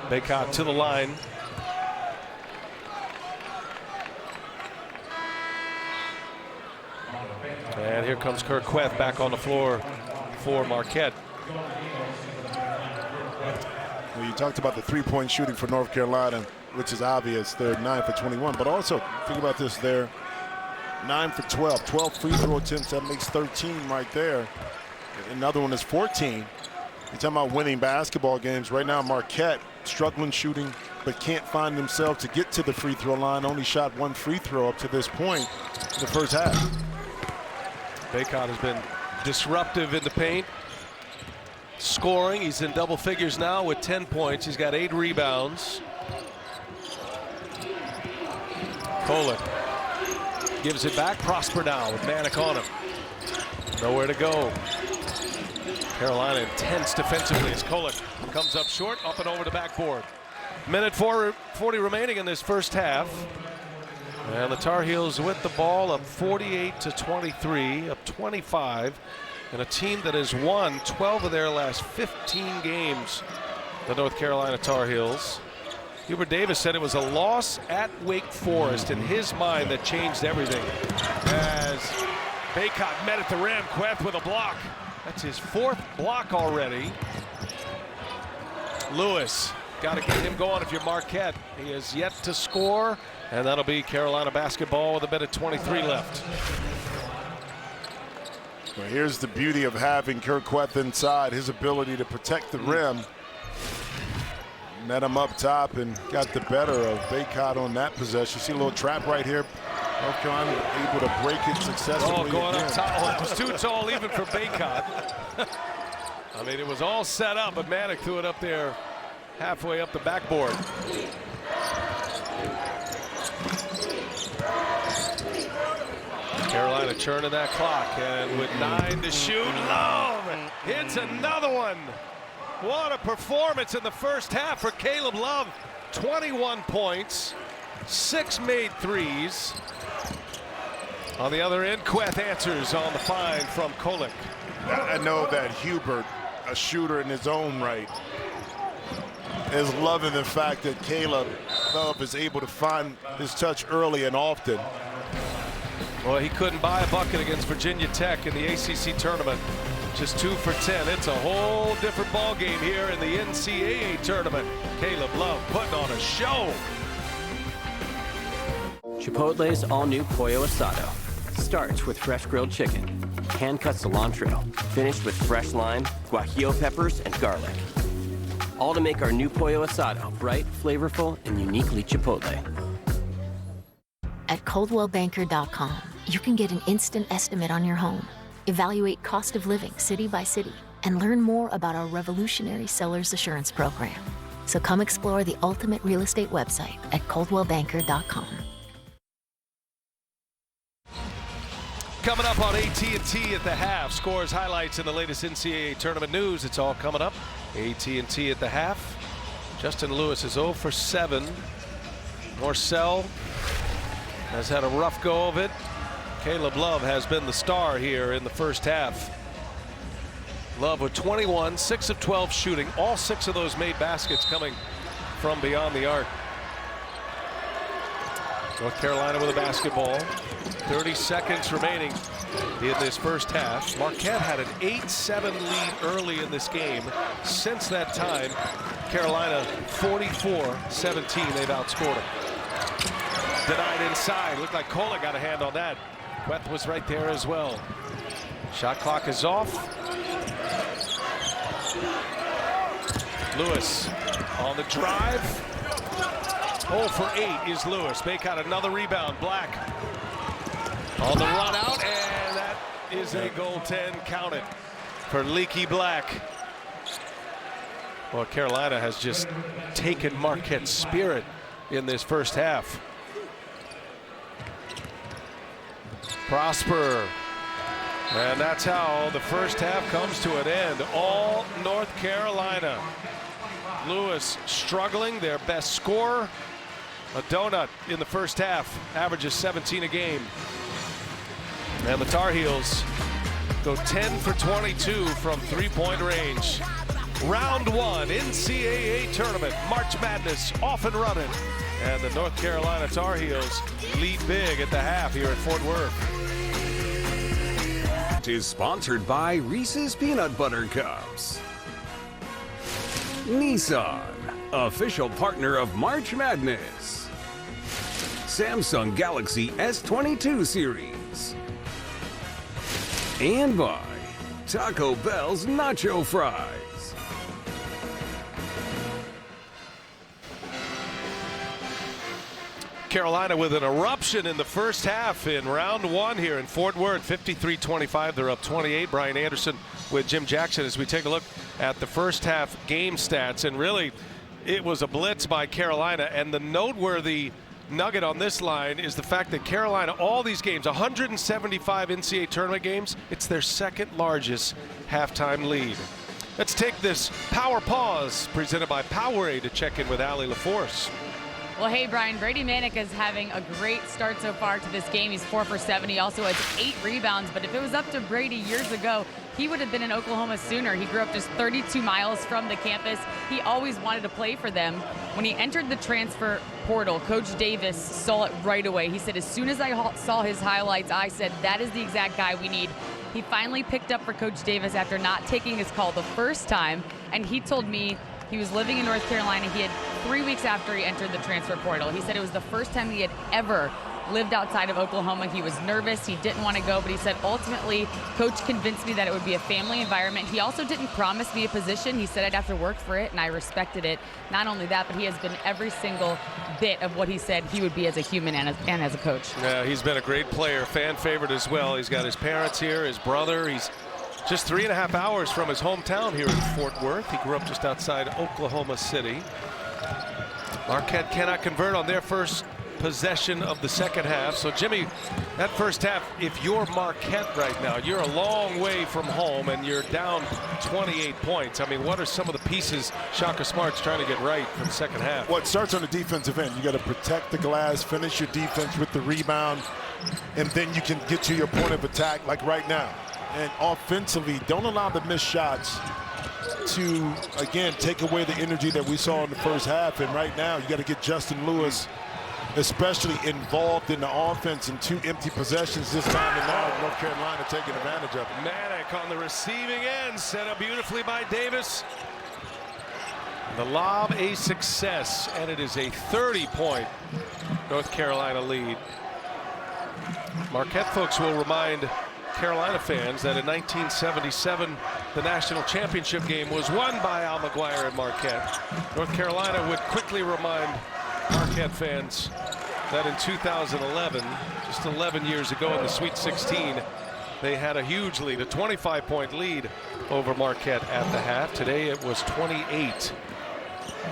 Baycott to the line. And here comes Kirk Queth back on the floor for Marquette. Well, you talked about the three-point shooting for North Carolina, which is obvious. They're 9 for 21. But also, think about this, they're 9 for 12. 12 free throw attempts, that makes 13 right there. Another one is 14. You're talking about winning basketball games. Right now, Marquette struggling shooting, but can't find themselves to get to the free throw line. Only shot 1 free throw up to this point in the first half. Baycott has been disruptive in the paint. Scoring, he's in double figures now with 10 points. He's got 8 rebounds. Kolek gives it back. Prosper now with Manick on him. Nowhere to go. Carolina intense defensively as Kolek comes up short, up and over the backboard. Minute 40 remaining in this first half. And the Tar Heels with the ball up 48-23, up 25. And a team that has won 12 of their last 15 games, the North Carolina Tar Heels. Hubert Davis said it was a loss at Wake Forest in his mind that changed everything. As Baycott met at the rim, Queth with a block. That's his 4th block already. Lewis got to get him going if you're Marquette. He has yet to score, and that'll be Carolina basketball with a minute 23 left. Well, here's the beauty of having Kirkweth inside, his ability to protect the rim. Met him up top and got the better of Baycott on that possession. See a little trap right here. North Carolina able to break it successfully. Oh, going again. up top. Oh, it was too tall even for Baycott. I mean, it was all set up, but Manick threw it up there halfway up the backboard. Carolina churning that clock, and with 9 to shoot, Love hits another one. What a performance in the first half for Caleb Love. 21 points, 6 made threes. On the other end, Queth answers on the find from Kolek. I know that Hubert, a shooter in his own right, is loving the fact that Caleb Love is able to find his touch early and often. Well, he couldn't buy a bucket against Virginia Tech in the ACC tournament. Just 2 for 10. It's a whole different ball game here in the NCAA tournament. Caleb Love putting on a show. Chipotle's all-new Pollo Asado starts with fresh grilled chicken, hand-cut cilantro, finished with fresh lime, guajillo peppers, and garlic. All to make our new Pollo Asado bright, flavorful, and uniquely Chipotle. At ColdwellBanker.com, you can get an instant estimate on your home, evaluate cost of living city by city, and learn more about our revolutionary seller's assurance program. So come explore the ultimate real estate website at ColdwellBanker.com. Coming up on AT&T at the half. Scores, highlights, and the latest NCAA tournament news. It's all coming up. AT&T at the half. Justin Lewis is 0 for 7. Morcell has had a rough go of it. Caleb Love has been the star here in the first half. Love with 21, 6 of 12 shooting. All 6 of those made baskets coming from beyond the arc. North Carolina with a basketball. 30 seconds remaining in this first half. Marquette had an 8-7 lead early in this game. Since that time, Carolina 44-17. They've outscored them. Denied inside. Looked like Kolek got a hand on that. Queth was right there as well. Shot clock is off. Lewis on the drive. 0 for 8 is Lewis. Baycott another rebound. Black on the run out, and that is a goaltend counted for Leaky Black. Well, Carolina has just taken Marquette's spirit in this first half. Prosper, and that's how the first half comes to an end. All North Carolina. Lewis struggling, their best scorer. A donut in the first half, averages 17 a game. And the Tar Heels go 10 for 22 from three-point range. Round 1 NCAA tournament, March Madness off and running. And the North Carolina Tar Heels lead big at the half here at Fort Worth. Is sponsored by Reese's Peanut Butter Cups. Nissan, official partner of March Madness. Samsung Galaxy S22 series. And by Taco Bell's Nacho Fries. Carolina with an eruption in the first half in round 1 here in Fort Worth. 53-25. They're up 28. Brian Anderson with Jim Jackson as we take a look at the first half game stats. And really, it was a blitz by Carolina. And the noteworthy nugget on this line is the fact that Carolina, all these games, 175 NCAA tournament games, it's their second largest halftime lead. Let's take this power pause presented by Powerade to check in with Allie LaForce. Well, hey, Brian, Brady Manick is having a great start so far to this game. He's 4 for 7. He also has 8 rebounds. But if it was up to Brady years ago, he would have been an Oklahoma Sooner. He grew up just 32 miles from the campus. He always wanted to play for them. When he entered the transfer portal, Coach Davis saw it right away. He said, as soon as I saw his highlights, I said, that is the exact guy we need. He finally picked up for Coach Davis after not taking his call the first time. And he told me He was living in North Carolina. He had 3 weeks after he entered the transfer portal. He said it was the first time he had ever lived outside of Oklahoma. He was nervous. He didn't want to go, but he said, ultimately, Coach convinced me that it would be a family environment. He also didn't promise me a position. He said I'd have to work for it, and I respected it. Not only that, but he has been every single bit of what he said he would be as a human and as a coach. Yeah, he's been a great player, fan favorite as well. He's got his parents here, his brother. He's just 3.5 hours from his hometown here in Fort Worth. He grew up just outside Oklahoma City. Marquette cannot convert on their first possession of the second half. So Jimmy, that first half, if you're Marquette right now, you're a long way from home and you're down 28 points. I mean, what are some of the pieces Shaka Smart's trying to get right for the second half? Well, it starts on the defensive end. You got to protect the glass, finish your defense with the rebound, and then you can get to your point of attack like right now. And offensively, don't allow the missed shots to, again, take away the energy that we saw in the first half. And right now, you got to get Justin Lewis especially involved in the offense in 2 empty possessions this time, and now North Carolina taking advantage of it. Manic on the receiving end, set up beautifully by Davis. The lob a success, and it is a 30-point North Carolina lead. Marquette folks will remind Carolina fans that in 1977 the national championship game was won by Al McGuire and Marquette. North Carolina would quickly remind Marquette fans that in 2011, just 11 years ago in the Sweet 16, they had a huge lead, a 25-point lead over Marquette at the half. Today it was 28.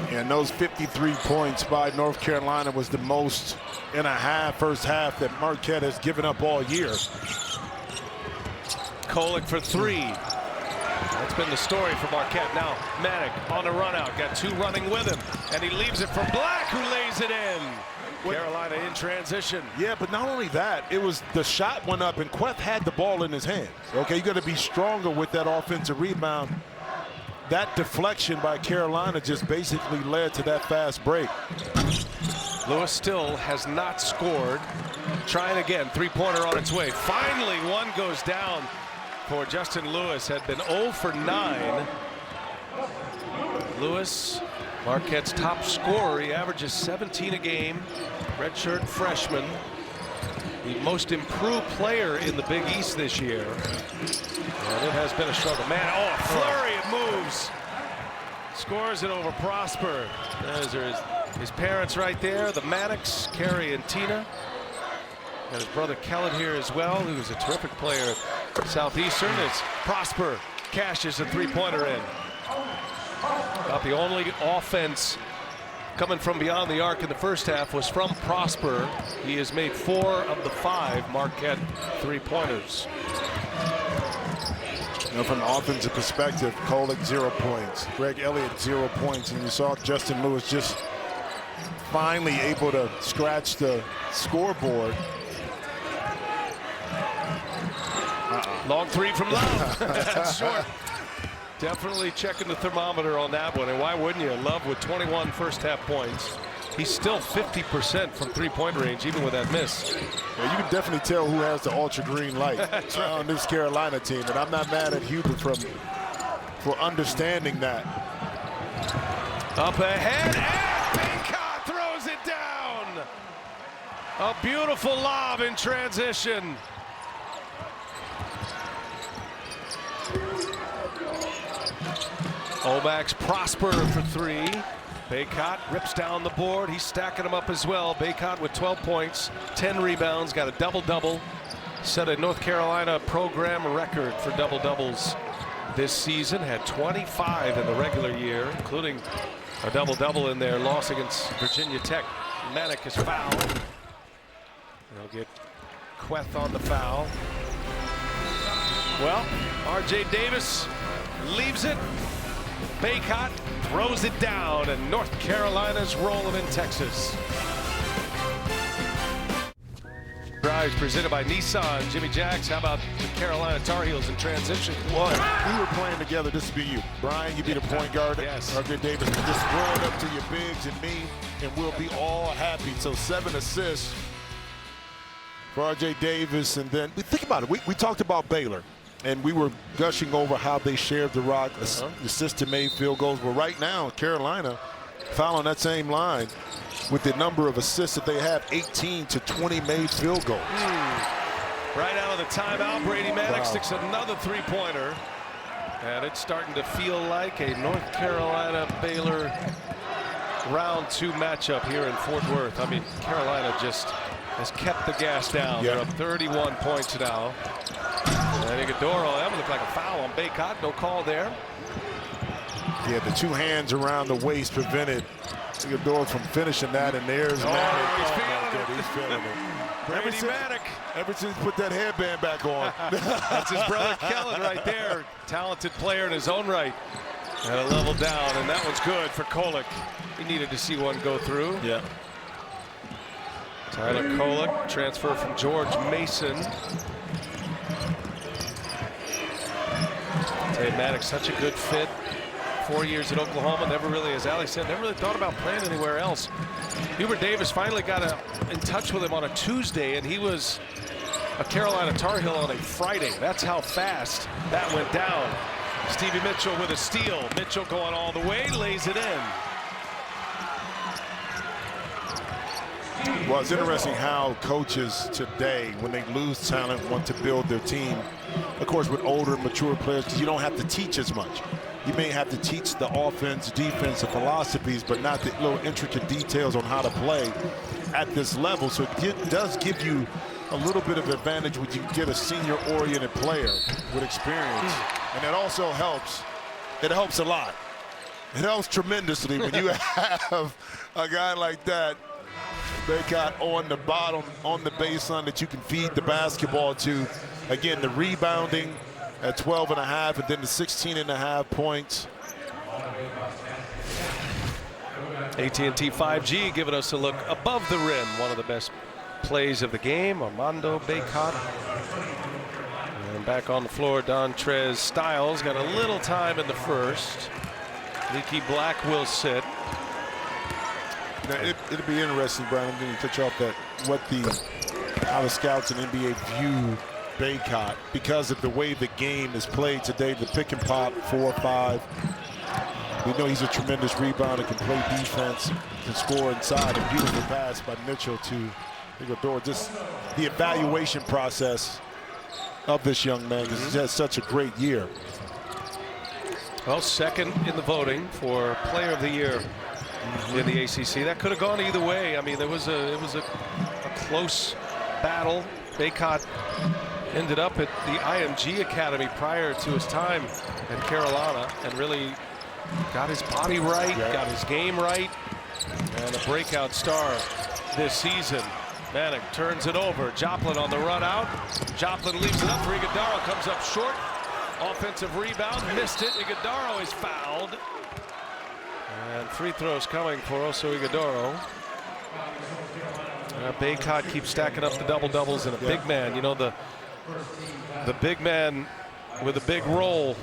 And those 53 points by North Carolina was the most in a half, first half, that Marquette has given up all year. Kolek for 3. That's been the story for Marquette. Now Manic on the run out, got 2 running with him, and he leaves it for Black, who lays it in. Carolina in transition. Yeah, but not only that, it was the shot went up and Queth had the ball in his hands. Okay, you got to be stronger with that offensive rebound. That deflection by Carolina just basically led to that fast break. Lewis still has not scored. Trying again, 3-pointer on its way. Finally, one goes down for Justin Lewis. Had been 0 for 9. Lewis, Marquette's top scorer. He averages 17 a game. Redshirt freshman. The most improved player in the Big East this year. And it has been a struggle. Man, oh, a flurry of moves. Scores it over Prosper. There's his parents right there, the Maddox, Carrie and Tina. And his brother Kellen here as well, who's a terrific player at Southeastern. It's Prosper cashes a 3-pointer in. About the only offense coming from beyond the arc in the first half was from Prosper. He has made 4 of the 5 Marquette 3-pointers. You know, from an offensive perspective, Kolek 0 points, Greg Elliott 0 points, and you saw Justin Lewis just finally able to scratch the scoreboard. Long 3 from Love. That's short. Definitely checking the thermometer on that one, and why wouldn't you? Love with 21 first half points. He's still 50% from 3-point range, even with that miss. Yeah, you can definitely tell who has the ultra green light on this Carolina team, and I'm not mad at Huber for understanding that. Up ahead, and Baycott throws it down. A beautiful lob in transition. Omax Prosper for 3. Baycott rips down the board. He's stacking them up as well. Baycott with 12 points, 10 rebounds, got a double-double. Set a North Carolina program record for double-doubles this season. Had 25 in the regular year, including a double-double in their loss against Virginia Tech. Manic is fouled. They'll get Queth on the foul. Well, R.J. Davis leaves it. Baycott throws it down, and North Carolina's rolling in Texas. Drives presented by Nissan. Jimmy Jacks, how about the Carolina Tar Heels in transition? Well, we were playing together. This would be you. Brian, you be the point guard. Yes. R.J. Davis, just throw it up to your bigs and me, and we'll be all happy. So 7 assists for R.J. Davis. And then, think about it. We talked about Baylor. And we were gushing over how they shared the rock, assisted made field goals. But right now, Carolina following that same line with the number of assists that they have, 18 to 20 made field goals. Right out of the timeout, Brady Maddox sticks another three-pointer. And it's starting to feel like a North Carolina-Baylor round 2 matchup here in Fort Worth. I mean, Carolina just has kept the gas down. They're up 31 points now. And Iguodaro, that would look like a foul on Baycott. No call there. Yeah, the 2 hands around the waist prevented Iguodaro from finishing that, and there's Maddox. He's feeling it. Ever since he put that headband back on. That's his brother Kellen right there. Talented player in his own right. And a level down, and that one's good for Kolek. He needed to see one go through. Yeah. Tyler Kolek, transfer from George Mason. Tay Maddox, such a good fit. 4 years at Oklahoma, never really, as Ali said, never really thought about playing anywhere else. Hubert Davis finally got in touch with him on a Tuesday, and he was a Carolina Tar Heel on a Friday. That's how fast that went down. Stevie Mitchell with a steal. Mitchell going all the way, lays it in. Well, it's interesting how coaches today, when they lose talent, want to build their team. Of course, with older, mature players, because you don't have to teach as much. You may have to teach the offense, defense, the philosophies, but not the little intricate details on how to play at this level. So it does give you a little bit of advantage when you get a senior-oriented player with experience. And it also helps. It helps a lot. It helps tremendously when you have a guy like that. They got on the bottom, on the baseline that you can feed the basketball to. Again, the rebounding at 12.5 and then the 16.5 points. AT&T 5G giving us a look above the rim. One of the best plays of the game, Armando Baycott. And back on the floor, Dontrez Styles got a little time in the first. Leaky Black will sit. Now, it'll be interesting, Brian. I'm going to touch off that how the scouts and NBA view Baycott because of the way the game is played today. The pick and pop, 4-5. We know he's a tremendous rebounder, can play defense, can score inside. A beautiful pass by Mitchell to Iguodaro. Just the evaluation process of this young man because he's had such a great year. Well, second in the voting for Player of the Year in the ACC. That could have gone either way. I mean, it was a close battle. Baycott ended up at the IMG Academy prior to his time at Carolina and really got his body right, got his game right, and a breakout star this season. Maddox turns it over. Joplin on the run out. Joplin leaves it up for Iguodaro, comes up short. Offensive rebound, missed it. Iguodaro is fouled. And free throws coming for Oso Iguodaro. Baycott keeps stacking up the double-doubles, and a big man, you know, the big man with a big role.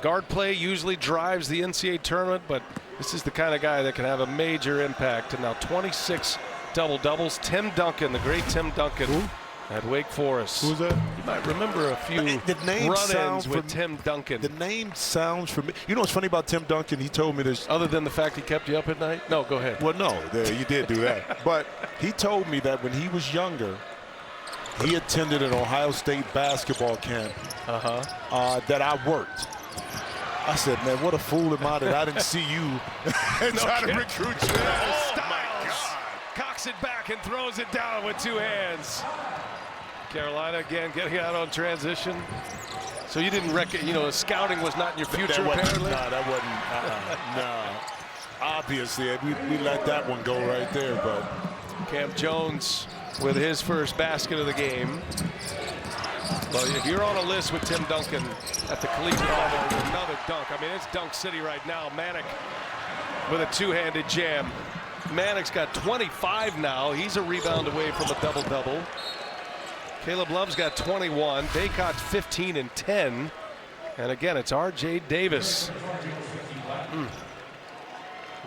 Guard play usually drives the NCAA tournament, but this is the kind of guy that can have a major impact. And now 26 double-doubles. Tim Duncan, the great Tim Duncan at Wake Forest. Who's that? You might remember a few run-ins with Tim Duncan. The name sounds familiar. You know what's funny about Tim Duncan? He told me this. Other than the fact he kept you up at night? No, go ahead. Well, no, you did do that. But he told me that when he was younger, he attended an Ohio State basketball camp that I worked. I said, man, what a fool am I that I didn't see you try to recruit you. Oh, my God. Cocks it back and throws it down with 2 hands. Carolina again getting out on transition. So you didn't reckon, you know, scouting was not in your future, apparently? No, that wasn't. No. Obviously, we let that one go right there. But Cam Jones with his first basket of the game. Well, if you're on a list with Tim Duncan at the collegiate level, another dunk. I mean, it's dunk city right now. Manic with a 2-handed jam. Manic's got 25 now. He's a rebound away from a double-double. Caleb Love's got 21. Baycott's 15 and 10. And again, it's R.J. Davis.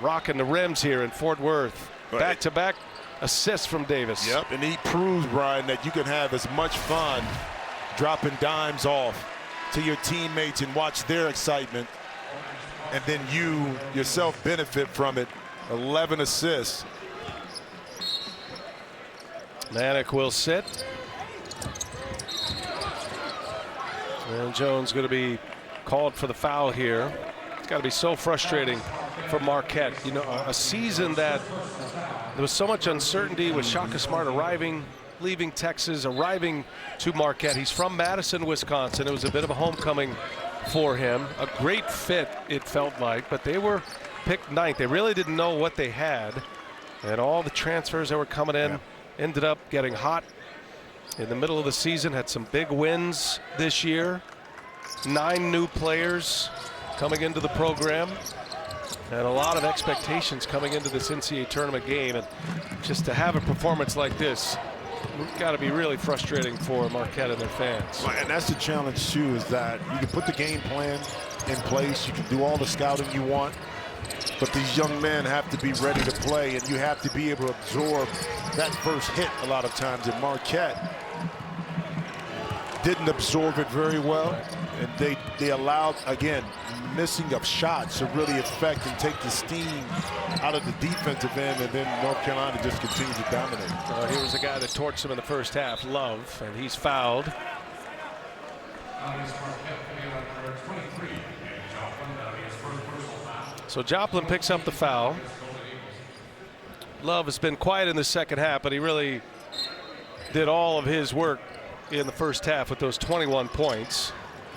Rocking the rims here in Fort Worth. Back-to-back assists from Davis. Yep, and he proves, Brian, that you can have as much fun dropping dimes off to your teammates and watch their excitement, and then you yourself benefit from it. 11 assists. Manick will sit. And Jones going to be called for the foul here. It's got to be so frustrating for Marquette. You know, a season that there was so much uncertainty with Shaka Smart arriving, leaving Texas, arriving to Marquette. He's from Madison, Wisconsin. It was a bit of a homecoming for him. A great fit, it felt like, but they were picked 9th. They really didn't know what they had. And all the transfers that were coming in ended up getting hot in the middle of the season. Had some big wins this year. 9 new players coming into the program. And a lot of expectations coming into this NCAA tournament game. And just to have a performance like this, it's got to be really frustrating for Marquette and their fans. And that's the challenge, too, is that you can put the game plan in place. You can do all the scouting you want. But these young men have to be ready to play, and you have to be able to absorb that first hit a lot of times. And Marquette didn't absorb it very well. And they allowed, again, missing of shots to really affect and take the steam out of the defensive end, and then North Carolina just continued to dominate. Here was the guy that torched him in the first half, Love, and he's fouled. So Joplin picks up the foul. Love has been quiet in the second half, but he really did all of his work in the first half with those 21 points.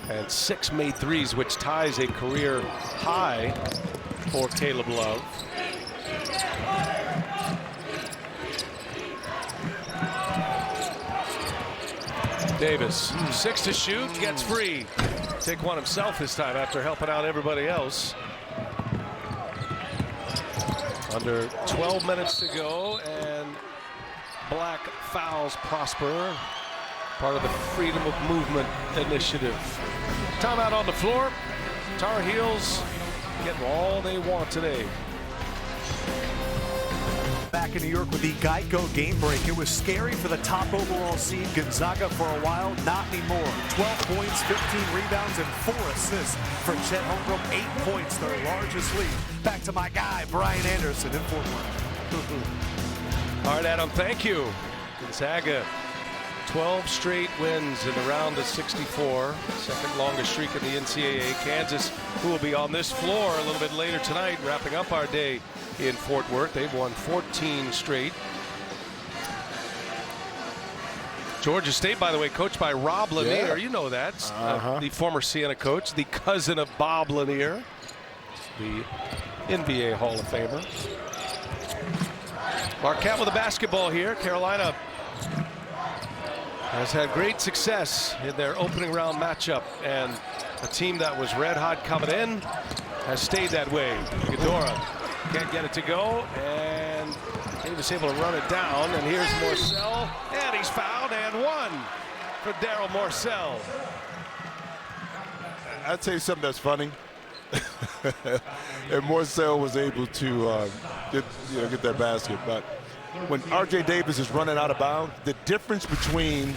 And 6 made threes, which ties a career high for Caleb Love. Davis, 6 to shoot, gets free. Take one himself this time after helping out everybody else. Under 12 minutes to go, and Black fouls Prosper. Part of the Freedom of Movement initiative. Timeout on the floor. Tar Heels getting all they want today. Back in New York with the Geico Game Break. It was scary for the top overall seed Gonzaga for a while. Not anymore. 12 points, 15 rebounds, and 4 assists for Chet Holmgren. 8 points, their largest lead. Back to my guy, Brian Anderson in Fort Worth. All right, Adam, thank you. Gonzaga, 12 straight wins in the round of 64. Second longest streak in the NCAA. Kansas, who will be on this floor a little bit later tonight, wrapping up our day in Fort Worth. They've won 14 straight. Georgia State, by the way, coached by Rob Lanier. Yeah. You know that. The former Siena coach, the cousin of Bob Lanier, the NBA Hall of Famer. Marquette with the basketball here. Carolina has had great success in their opening round matchup, and a team that was red hot coming in has stayed that way. Ghidorah can't get it to go, and Davis able to run it down, and here's Morsell, and he's fouled, and 1 for Daryl Morsell. I'll tell you something that's funny. And Morsell was able to get that basket, but when R.J. Davis is running out of bounds, the difference between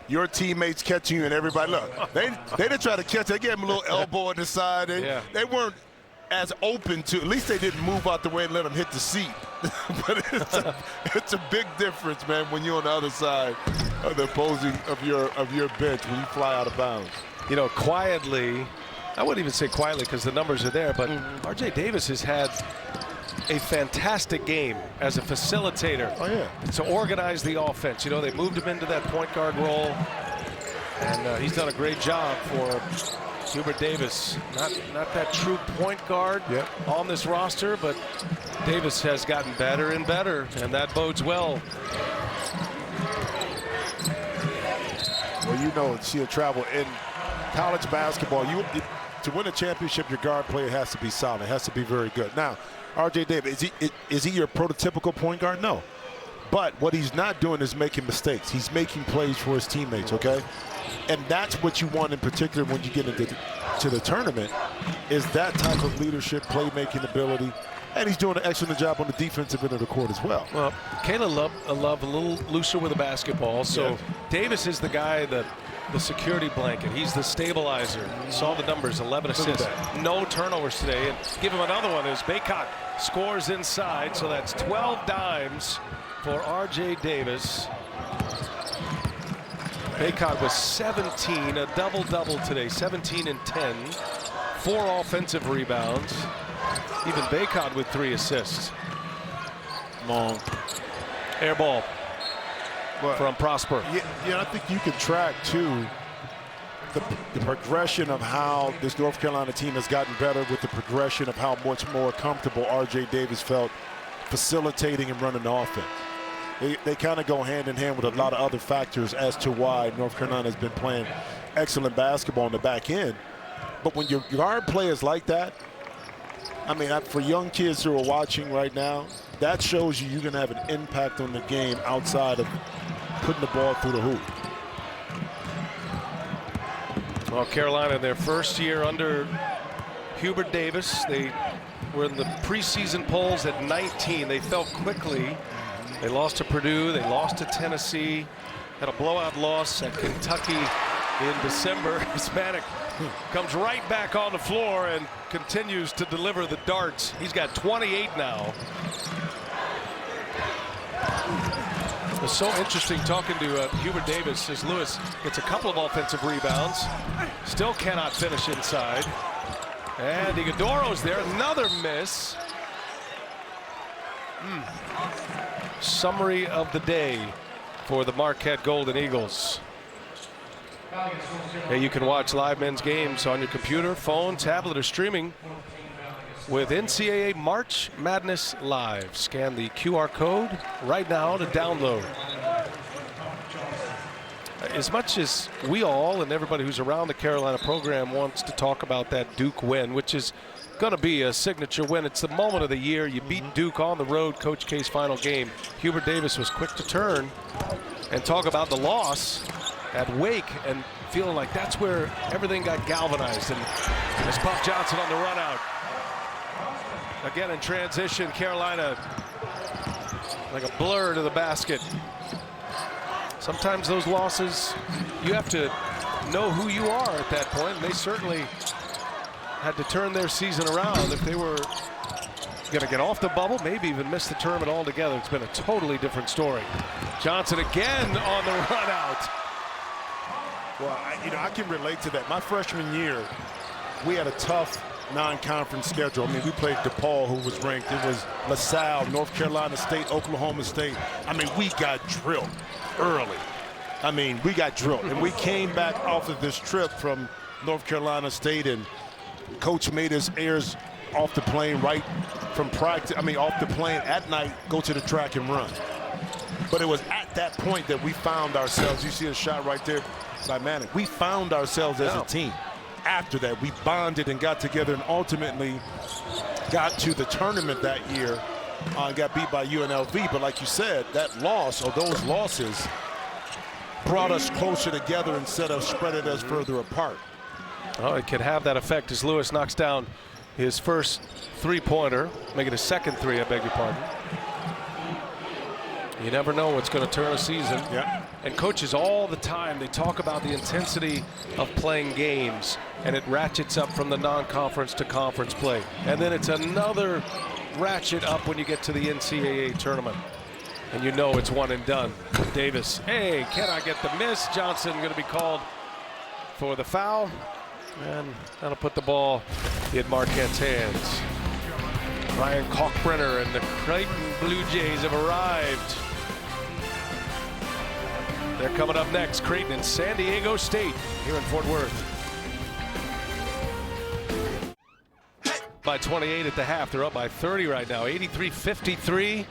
your teammates catching you and everybody, look, they didn't try to catch. They gave him a little elbow on the side. They weren't as open to. At least they didn't move out the way and let him hit the seat. But it's a big difference, man, when you're on the other side of the opposing of your bench when you fly out of bounds. You know, quietly, I wouldn't even say quietly because the numbers are there, but R.J. Davis has had a fantastic game as a facilitator. Oh, yeah. To organize the offense. You know, they moved him into that point guard role, and he's done a great job for Hubert Davis. Not that true point guard on this roster, but Davis has gotten better and better, and that bodes well. Well, you know, she'll travel in college basketball. To win a championship, your guard player has to be solid. It has to be very good. Now, R.J. Davis, is he your prototypical point guard? No. But what he's not doing is making mistakes. He's making plays for his teammates, okay? And that's what you want in particular when you get into the tournament, is that type of leadership, playmaking ability. And he's doing an excellent job on the defensive end of the court as well. Well, Caleb Love a little looser with the basketball. So Davis is the guy that the security blanket. He's the stabilizer. Saw the numbers, 11 assists. No turnovers today. And give him another one as Baycott scores inside. So that's 12 dimes for R.J. Davis. Baycott was 17, a double-double today, 17 and 10. 4 offensive rebounds. Even Baycott with 3 assists. Long. Air ball from Prosper. Yeah, I think you can track, too, the progression of how this North Carolina team has gotten better with the progression of how much more comfortable R.J. Davis felt facilitating and running the offense. They kind of go hand in hand with a lot of other factors as to why North Carolina has been playing excellent basketball on the back end. But when you guard players like that, I mean, for young kids who are watching right now, that shows you can have an impact on the game outside of putting the ball through the hoop. Well, Carolina in their first year under Hubert Davis, they were in the preseason polls at 19. They fell quickly. They lost to Purdue. They lost to Tennessee. Had a blowout loss at Kentucky in December. Hispanic comes right back on the floor and continues to deliver the darts. He's got 28 now. It's so interesting talking to Hubert Davis as Lewis gets a couple of offensive rebounds. Still cannot finish inside. And Iguodoro's there. Another miss. Summary of the day for the Marquette Golden Eagles. Hey, you can watch live men's games on your computer, phone, tablet, or streaming with NCAA March Madness Live. Scan the QR code right now to download. As much as we all and everybody who's around the Carolina program wants to talk about that Duke win, which is going to be a signature win. It's the moment of the year. You beat Duke on the road, Coach K's final game. Hubert Davis was quick to turn and talk about the loss at Wake and feeling like that's where everything got galvanized. And it's Puff Johnson on the run out. Again in transition, Carolina like a blur to the basket. Sometimes those losses, you have to know who you are at that point. And they certainly had to turn their season around. If they were going to get off the bubble, maybe even miss the tournament altogether, it's been a totally different story. Johnson again on the run out. Well, I can relate to that. My freshman year, we had a tough non-conference schedule. I mean, we played DePaul, who was ranked. It was LaSalle, North Carolina State, Oklahoma State. I mean, we got drilled early. I mean, we got drilled. And we came back off of this trip from North Carolina State, and Coach made us airs off the plane right from practice. I mean, off the plane at night, go to the track and run. But it was at that point that we found ourselves. You see a shot right there by Manning. We found ourselves as a team. After that, we bonded and got together and ultimately got to the tournament that year and got beat by UNLV. But like you said, that loss or those losses brought us closer together instead of spreading us further apart. Oh, it could have that effect as Lewis knocks down his first three-pointer, making a second three, I beg your pardon. You never know what's going to turn a season. Yeah. And coaches all the time, they talk about the intensity of playing games, and it ratchets up from the non-conference to conference play. And then it's another ratchet up when you get to the NCAA tournament. And you know it's one and done. Davis, hey, can I get the miss? Johnson going to be called for the foul. And that'll put the ball in Marquette's hands. Ryan Kalkbrenner and the Creighton Blue Jays have arrived. They're coming up next. Creighton and San Diego State here in Fort Worth. By 28 at the half. They're up by 30 right now. 83-53.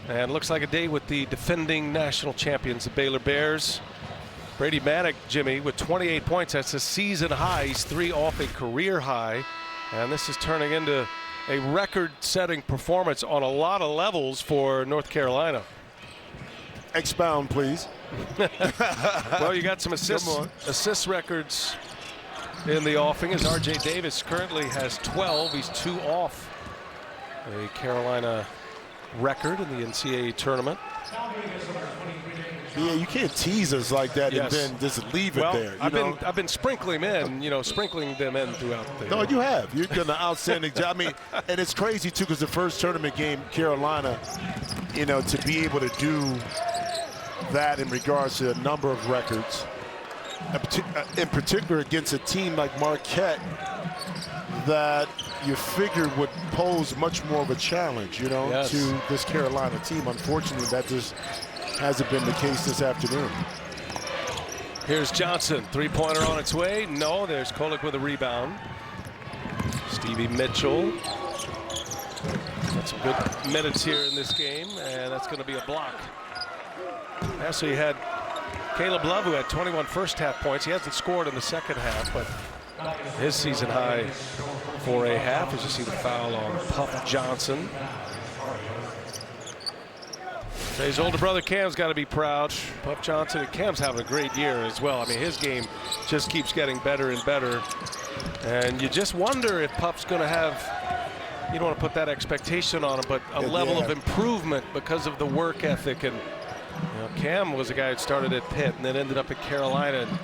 And looks like a day with the defending national champions, the Baylor Bears. Brady Manick, Jimmy, with 28 points. That's a season high. He's 3 off a career high. And this is turning into a record-setting performance on a lot of levels for North Carolina. Expound, please. Well, you got some assist records in the offing as R.J. Davis currently has 12. He's 2 off a Carolina record in the NCAA tournament. Yeah, you can't tease us like that Yes. and then just leave it Well, there. I've been sprinkling them in, sprinkling them in throughout the. No, you have. You've done an outstanding job. I mean, and it's crazy too because the first tournament game, Carolina, to be able to do that in regards to a number of records, in particular against a team like Marquette, that you figured would pose much more of a challenge, Yes. to this Carolina team. Unfortunately, that just hasn't been the case this afternoon. Here's Johnson, three-pointer on its way. No, there's Kolek with a rebound. Stevie Mitchell. Got some good minutes here in this game, and that's going to be a block. So you had Caleb Love, who had 21 first-half points. He hasn't scored in the second half, but his season high for a half, as you see the foul on Puff Johnson. His older brother Cam's got to be proud. Puff Johnson, and Cam's having a great year as well. I mean, his game just keeps getting better and better. And you just wonder if Puff's going to have, you don't want to put that expectation on him, but a level of improvement because of the work ethic. And Cam was a guy who started at Pitt and then ended up at Carolina and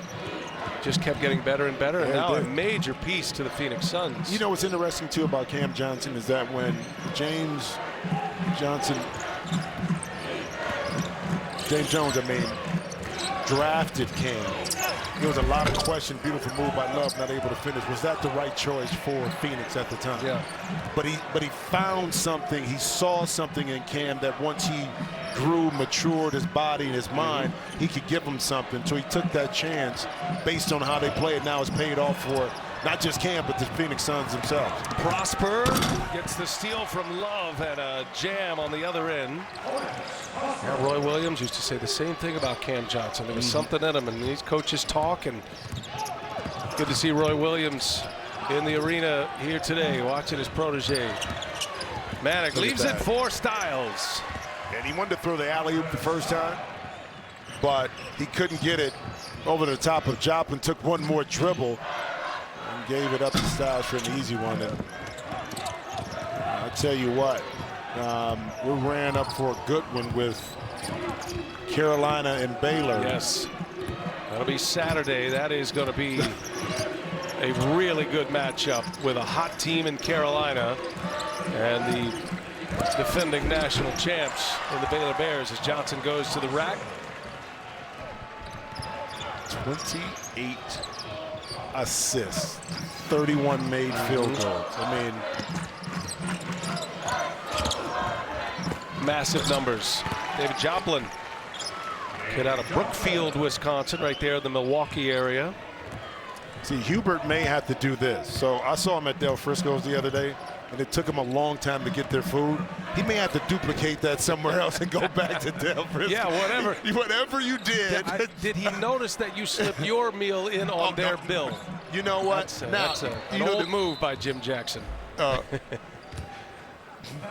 just kept getting better and better. And now a major piece to the Phoenix Suns. What's interesting too about Cam Johnson is that when James Jones, drafted Cam, there was a lot of question. Beautiful move by Love, not able to finish. Was that the right choice for Phoenix at the time? Yeah. But he found something. He saw something in Cam that once he grew, matured his body and his mind, he could give him something. So he took that chance based on how they played. Now it's paid off for not just Cam, but the Phoenix Suns themselves. Prosper gets the steal from Love and a jam on the other end. Yeah, Roy Williams used to say the same thing about Cam Johnson. There was something in him, and these coaches talk, and good to see Roy Williams in the arena here today, watching his protege. Manick leaves it for Styles. And he wanted to throw the alley-oop the first time, but he couldn't get it over the top of Joplin, took one more dribble, and gave it up to Styles for an easy one. And I'll tell you what, we ran up for a good one with Carolina and Baylor. Yes, that'll be Saturday. That is going to be a really good matchup with a hot team in Carolina and the defending national champs in the Baylor Bears as Johnson goes to the rack. 28 assists, 31 made field goals. I mean, massive numbers. David Joplin, kid out of Brookfield, Wisconsin, right there in the Milwaukee area. see, Hubert may have to do this. So I saw him at Del Frisco's the other day, and it took him a long time to get their food. He may have to duplicate that somewhere else and go back to Del Frisco. Yeah, whatever. Whatever you did. Did he notice that you slipped your meal in on their bill? You know what? That's an old move by Jim Jackson.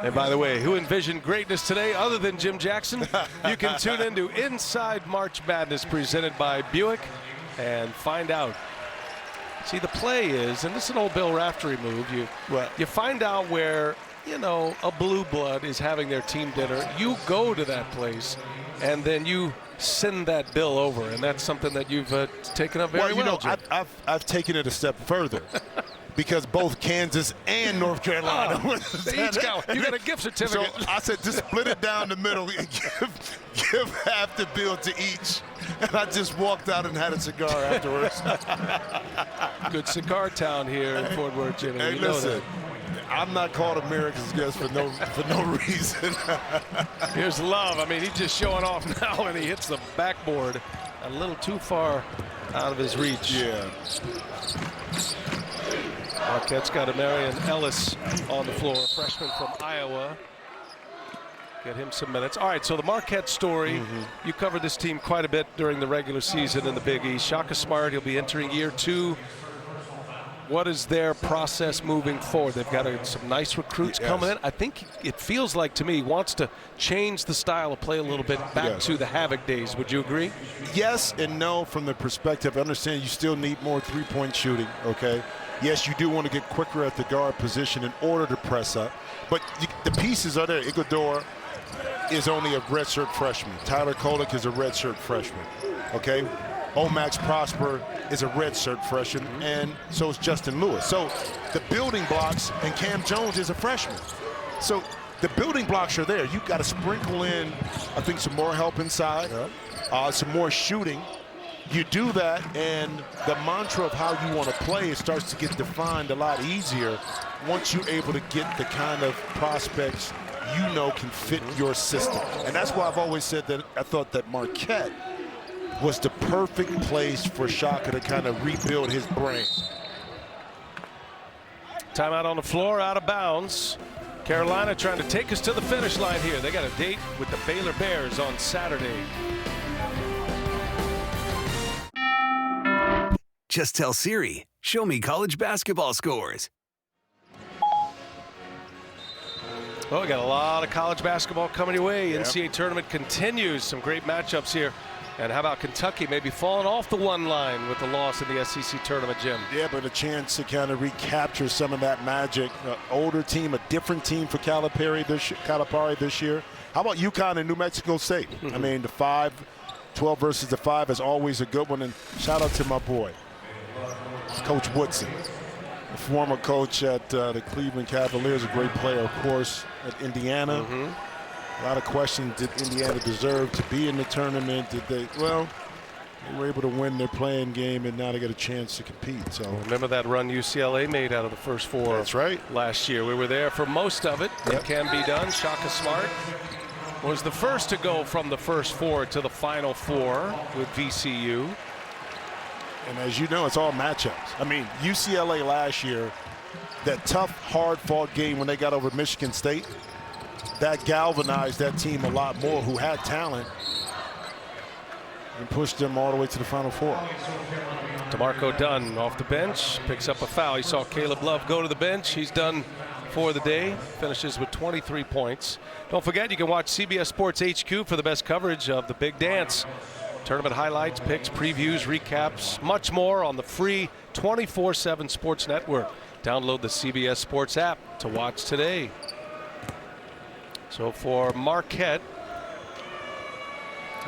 And by the way, who envisioned greatness today other than Jim Jackson? You can tune into Inside March Madness presented by Buick and find out. See, the play is, and this is an old Bill Raftery move, you find out where, you know, a blue blood is having their team dinner. You go to that place, and then you send that bill over, and that's something that you've taken up very well. You know, I've taken it a step further. Because both Kansas and North Carolina. They each got, you got a gift certificate. So I said, just split it down the middle and give half the bill to each. And I just walked out and had a cigar afterwards. Good cigar town here in Fort Worth, Jimmy. Hey, listen, I'm not called America's guest for no reason. Here's Love. I mean, he's just showing off now, and he hits the backboard a little too far out of his reach. Yeah. Marquette's got a Marion Ellis on the floor, a freshman from Iowa. Get him some minutes. All right, so the Marquette story, you covered this team quite a bit during the regular season in the Big East. Shaka Smart, he'll be entering year 2. What is their process moving forward? They've got some nice recruits coming in. I think it feels like, to me, he wants to change the style of play a little bit back to the Havoc days. Would you agree? Yes and no from the perspective. I understand you still need more three-point shooting, okay? Yes, you do want to get quicker at the guard position in order to press up. But the pieces are there. Iguodala, is only a redshirt freshman. Tyler Kolek is a redshirt freshman. Okay, Omax Prosper is a redshirt freshman, and so is Justin Lewis. So the building blocks, and Cam Jones is a freshman. So the building blocks are there. You've got to sprinkle in, I think, some more help inside, some more shooting. You do that, and the mantra of how you want to play, it starts to get defined a lot easier once you're able to get the kind of prospects you know can fit your system. And that's why I've always said that I thought that Marquette was the perfect place for Shaka to kind of rebuild his brain. Timeout on the floor, out of bounds. Carolina trying to take us to the finish line here. They got a date with the Baylor Bears on Saturday. Just tell Siri, show me college basketball scores. Well, we got a lot of college basketball coming your way. NCAA tournament continues. Some great matchups here. And how about Kentucky maybe falling off the one line with the loss in the SEC tournament, Jim? Yeah, but a chance to kind of recapture some of that magic. Older team, a different team for Calipari this year. How about UConn and New Mexico State? I mean, the 5-12 versus the 5 is always a good one. And shout out to my boy, Coach Woodson, the former coach at the Cleveland Cavaliers, a great player, of course, at Indiana. A lot of questions, did Indiana deserve to be in the tournament? Did they? Well, they were able to win their playing game, and now they get a chance to compete. So remember that run UCLA made out of the first 4 That's right. last year. We were there for most of it. It can be done. Shaka Smart was the first to go from the first 4 to the final 4 with VCU. And as you know, it's all matchups. I mean, UCLA last year, that tough, hard-fought game when they got over Michigan State, that galvanized that team a lot more, who had talent, and pushed them all the way to the Final Four. DeMarco Dunn off the bench, picks up a foul. You saw Caleb Love go to the bench. He's done for the day, finishes with 23 points. Don't forget, you can watch CBS Sports HQ for the best coverage of the big dance. Tournament highlights, picks, previews, recaps, much more on the free 24/7 Sports Network. Download the CBS Sports app to watch today. So for Marquette,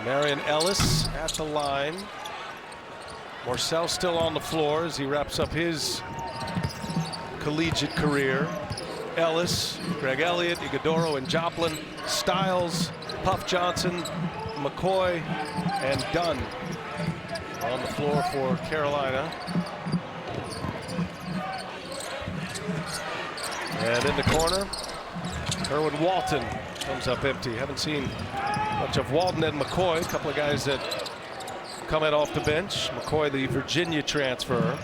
Marion Ellis at the line. Morcell still on the floor as he wraps up his collegiate career. Ellis, Greg Elliott, Iguodaro and Joplin, Stiles, Puff Johnson, McCoy, and Dunn on the floor for Carolina. And in the corner, Erwin Walton comes up empty. Haven't seen much of Walton and McCoy, a couple of guys that come in off the bench. McCoy, the Virginia transfer.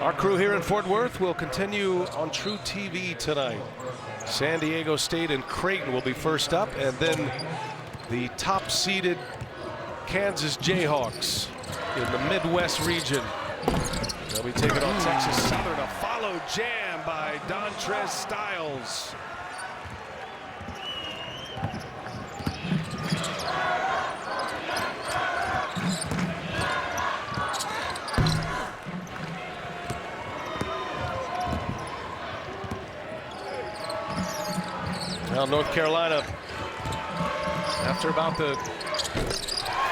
Our crew here in Fort Worth will continue on True TV tonight. San Diego State and Creighton will be first up, and then the top-seeded Kansas Jayhawks in the Midwest region. They'll be taking on Texas Southern. A follow jam by Dontrez Styles. Now North Carolina, after about the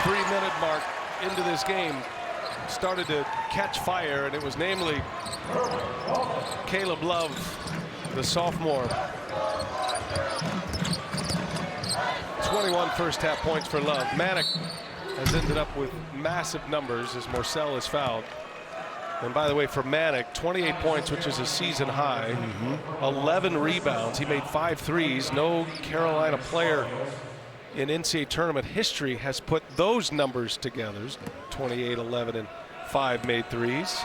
3-minute mark into this game, started to catch fire, and it was namely Caleb Love, the sophomore. 21 first-half points for Love. Manick has ended up with massive numbers as Morcell is fouled. And by the way, for Manick, 28 points, which is a season high, 11 rebounds. He made 5 threes. No Carolina player in NCAA tournament history has put those numbers together. 28, 11, and 5 made threes.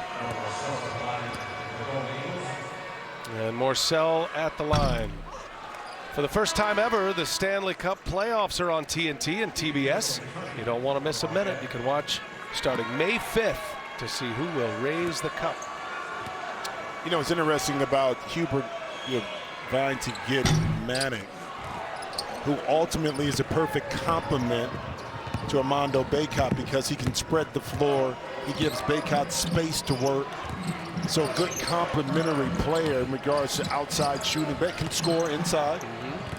And Morcell at the line. For the first time ever, the Stanley Cup playoffs are on TNT and TBS. You don't want to miss a minute. You can watch starting May 5th to see who will raise the cup. You know, it's interesting about Hubert vying to get Manick, who ultimately is a perfect complement to Armando Bacot because he can spread the floor. He gives Bacot space to work. So good complementary player in regards to outside shooting, but can score inside,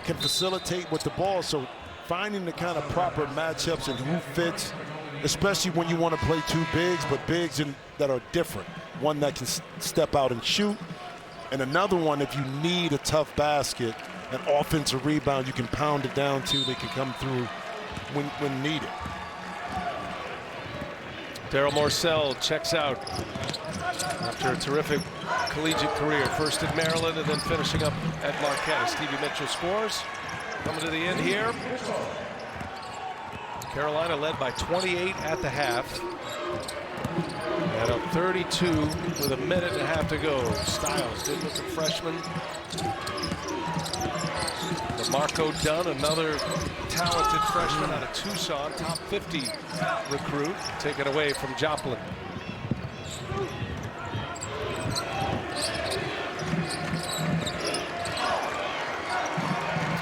can facilitate with the ball. So finding the kind of proper matchups and who fits, especially when you want to play two bigs, but bigs that are different. One that can step out and shoot, and another one if you need a tough basket, an offensive rebound you can pound it down to, they can come through when needed. Daryl Morcell checks out after a terrific collegiate career, first at Maryland and then finishing up at Marquette as Stevie Mitchell scores. Coming to the end here. Carolina led by 28 at the half. And up 32 with a minute and a half to go. Styles, good-looking freshman. Marco Dunn, another talented freshman out of Tucson, top 50 recruit, taken away from Joplin.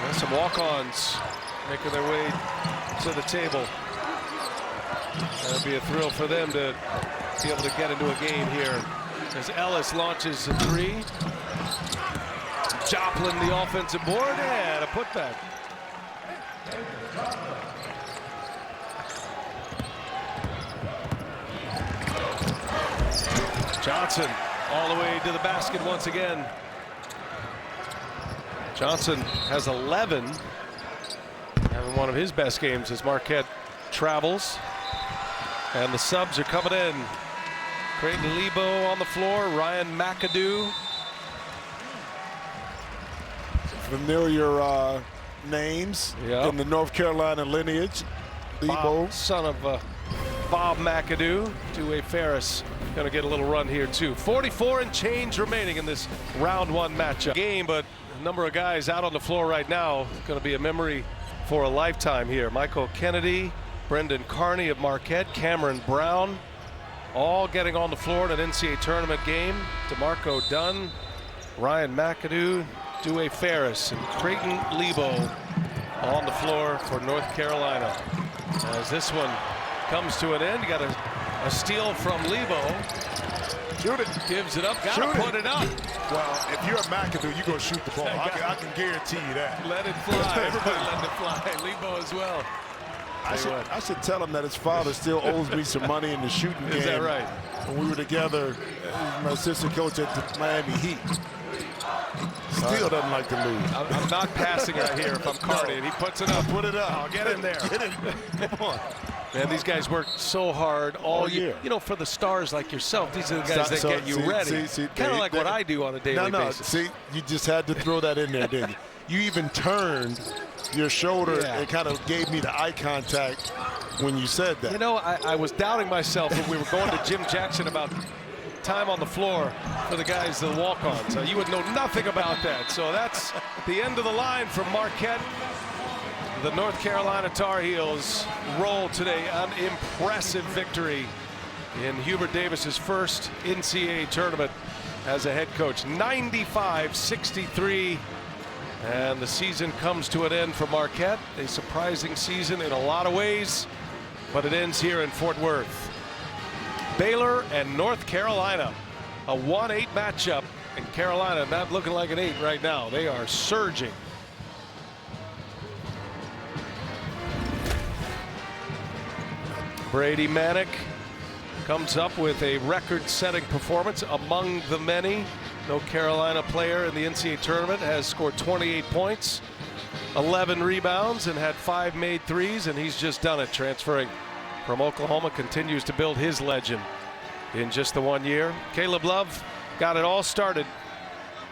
And some walk-ons making their way to the table. That'll be a thrill for them to be able to get into a game here as Ellis launches a three. Joplin the offensive board and a putback. Johnson all the way to the basket once again. Johnson has 11, having one of his best games as Marquette travels. And the subs are coming in. Creighton Lebo on the floor, Ryan McAdoo. Familiar names in the North Carolina lineage. Lebo, son of Bob McAdoo. Two-way Ferris going to get a little run here too. 44 and change remaining in this round one matchup game, but a number of guys out on the floor right now. It's going to be a memory for a lifetime here. Michael Kennedy, Brendan Carney of Marquette, Cameron Brown, all getting on the floor in an NCAA tournament game. DeMarco Dunn, Ryan McAdoo, Due Ferris, and Creighton Lebo on the floor for North Carolina. As this one comes to an end, you got a steal from Lebo. Shoot it. Gives it up. Got to put it up. Well, if you're a McAdoo, you're going to shoot the ball. I can guarantee you that. Let it fly. Everybody let it fly. Lebo as well. I should tell him that his father still owes me some money in the shooting game. Is that right? When we were together, my assistant coach at the Miami Heat. Still doesn't like to lose. I'm not passing right here if I'm Carney, and he puts it up. Put it up. I'll get in there. Get it. Come on. Man, these guys work so hard all year. You know, for the stars like yourself, these are the guys that get you ready. Kind of like what I do on a daily basis. See, you just had to throw that in there, didn't you? You even turned your shoulder and kind of gave me the eye contact when you said that. You know, I was doubting myself when we were going to Jim Jackson about time on the floor for the guys, the walk-ons. You would know nothing about that. So that's the end of the line from Marquette. The North Carolina Tar Heels roll today. An impressive victory in Hubert Davis's first NCAA tournament as a head coach. 95-63. And the season comes to an end for Marquette. A surprising season in a lot of ways, but it ends here in Fort Worth. Baylor and North Carolina, a 1-8 matchup, and Carolina not looking like an 8 right now. They are surging. Brady Manick comes up with a record-setting performance among the many. No Carolina player in the NCAA tournament has scored 28 points, 11 rebounds, and had 5 made threes, and he's just done it. Transferring from Oklahoma, continues to build his legend in just the 1 year. Caleb Love got it all started.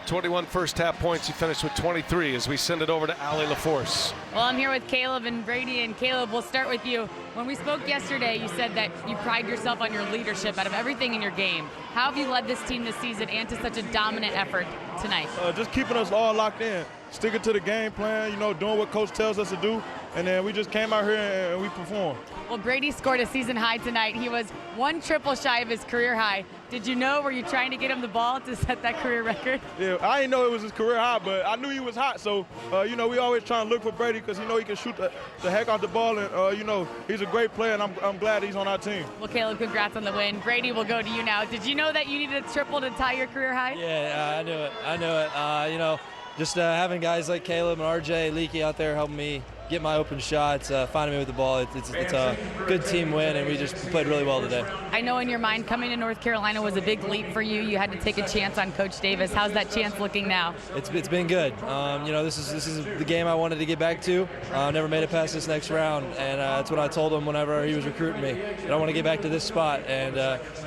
21 first half points. He finished with 23 as we send it over to Allie LaForce. Well, I'm here with Caleb and Brady. And Caleb, we'll start with you. When we spoke yesterday, you said that you pride yourself on your leadership out of everything in your game. How have you led this team this season and to such a dominant effort tonight? Just keeping us all locked in, sticking to the game plan, you know, doing what coach tells us to do. And then we just came out here and we performed. Well, Brady scored a season high tonight. He was 1 triple shy of his career high. Did you know, were you trying to get him the ball to set that career record? Yeah, I didn't know it was his career high, but I knew he was hot. So, you know, we always try to look for Brady because, you know, he can shoot the heck out the ball. And, you know, he's he's a great player, and I'm glad he's on our team. Well, Caleb, congrats on the win. Grady will go to you now. Did you know that you needed a triple to tie your career high? Yeah, I knew it. You know, just having guys like Caleb and RJ, Leaky out there helping me get my open shots, finding me with the ball. It's a good team win, and we just played really well today. I know in your mind coming to North Carolina was a big leap for you. You had to take a chance on Coach Davis. How's that chance looking now? It's been good. You know, this is the game I wanted to get back to. Never made it past this next round, and that's what I told him whenever he was recruiting me. That I want to get back to this spot, and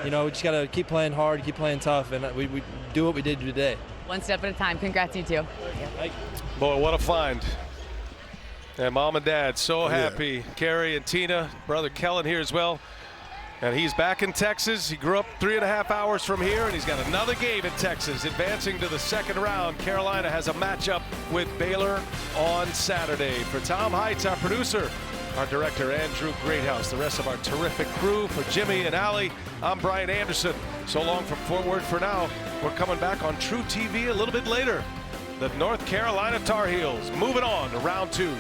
you know, we just got to keep playing hard, keep playing tough, and we do what we did today. One step at a time. Congrats, you two. Boy, what a find. And Mom and Dad so happy. Yeah. Carrie and Tina, brother Kellen here as well. And he's back in Texas. He grew up 3.5 hours from here, and he's got another game in Texas. Advancing to the second round, Carolina has a matchup with Baylor on Saturday. For Tom Heights, our producer, our director, Andrew Greathouse, the rest of our terrific crew, for Jimmy and Allie, I'm Brian Anderson. So long from Fort Worth for now. We're coming back on True TV a little bit later. The North Carolina Tar Heels moving on to round 2.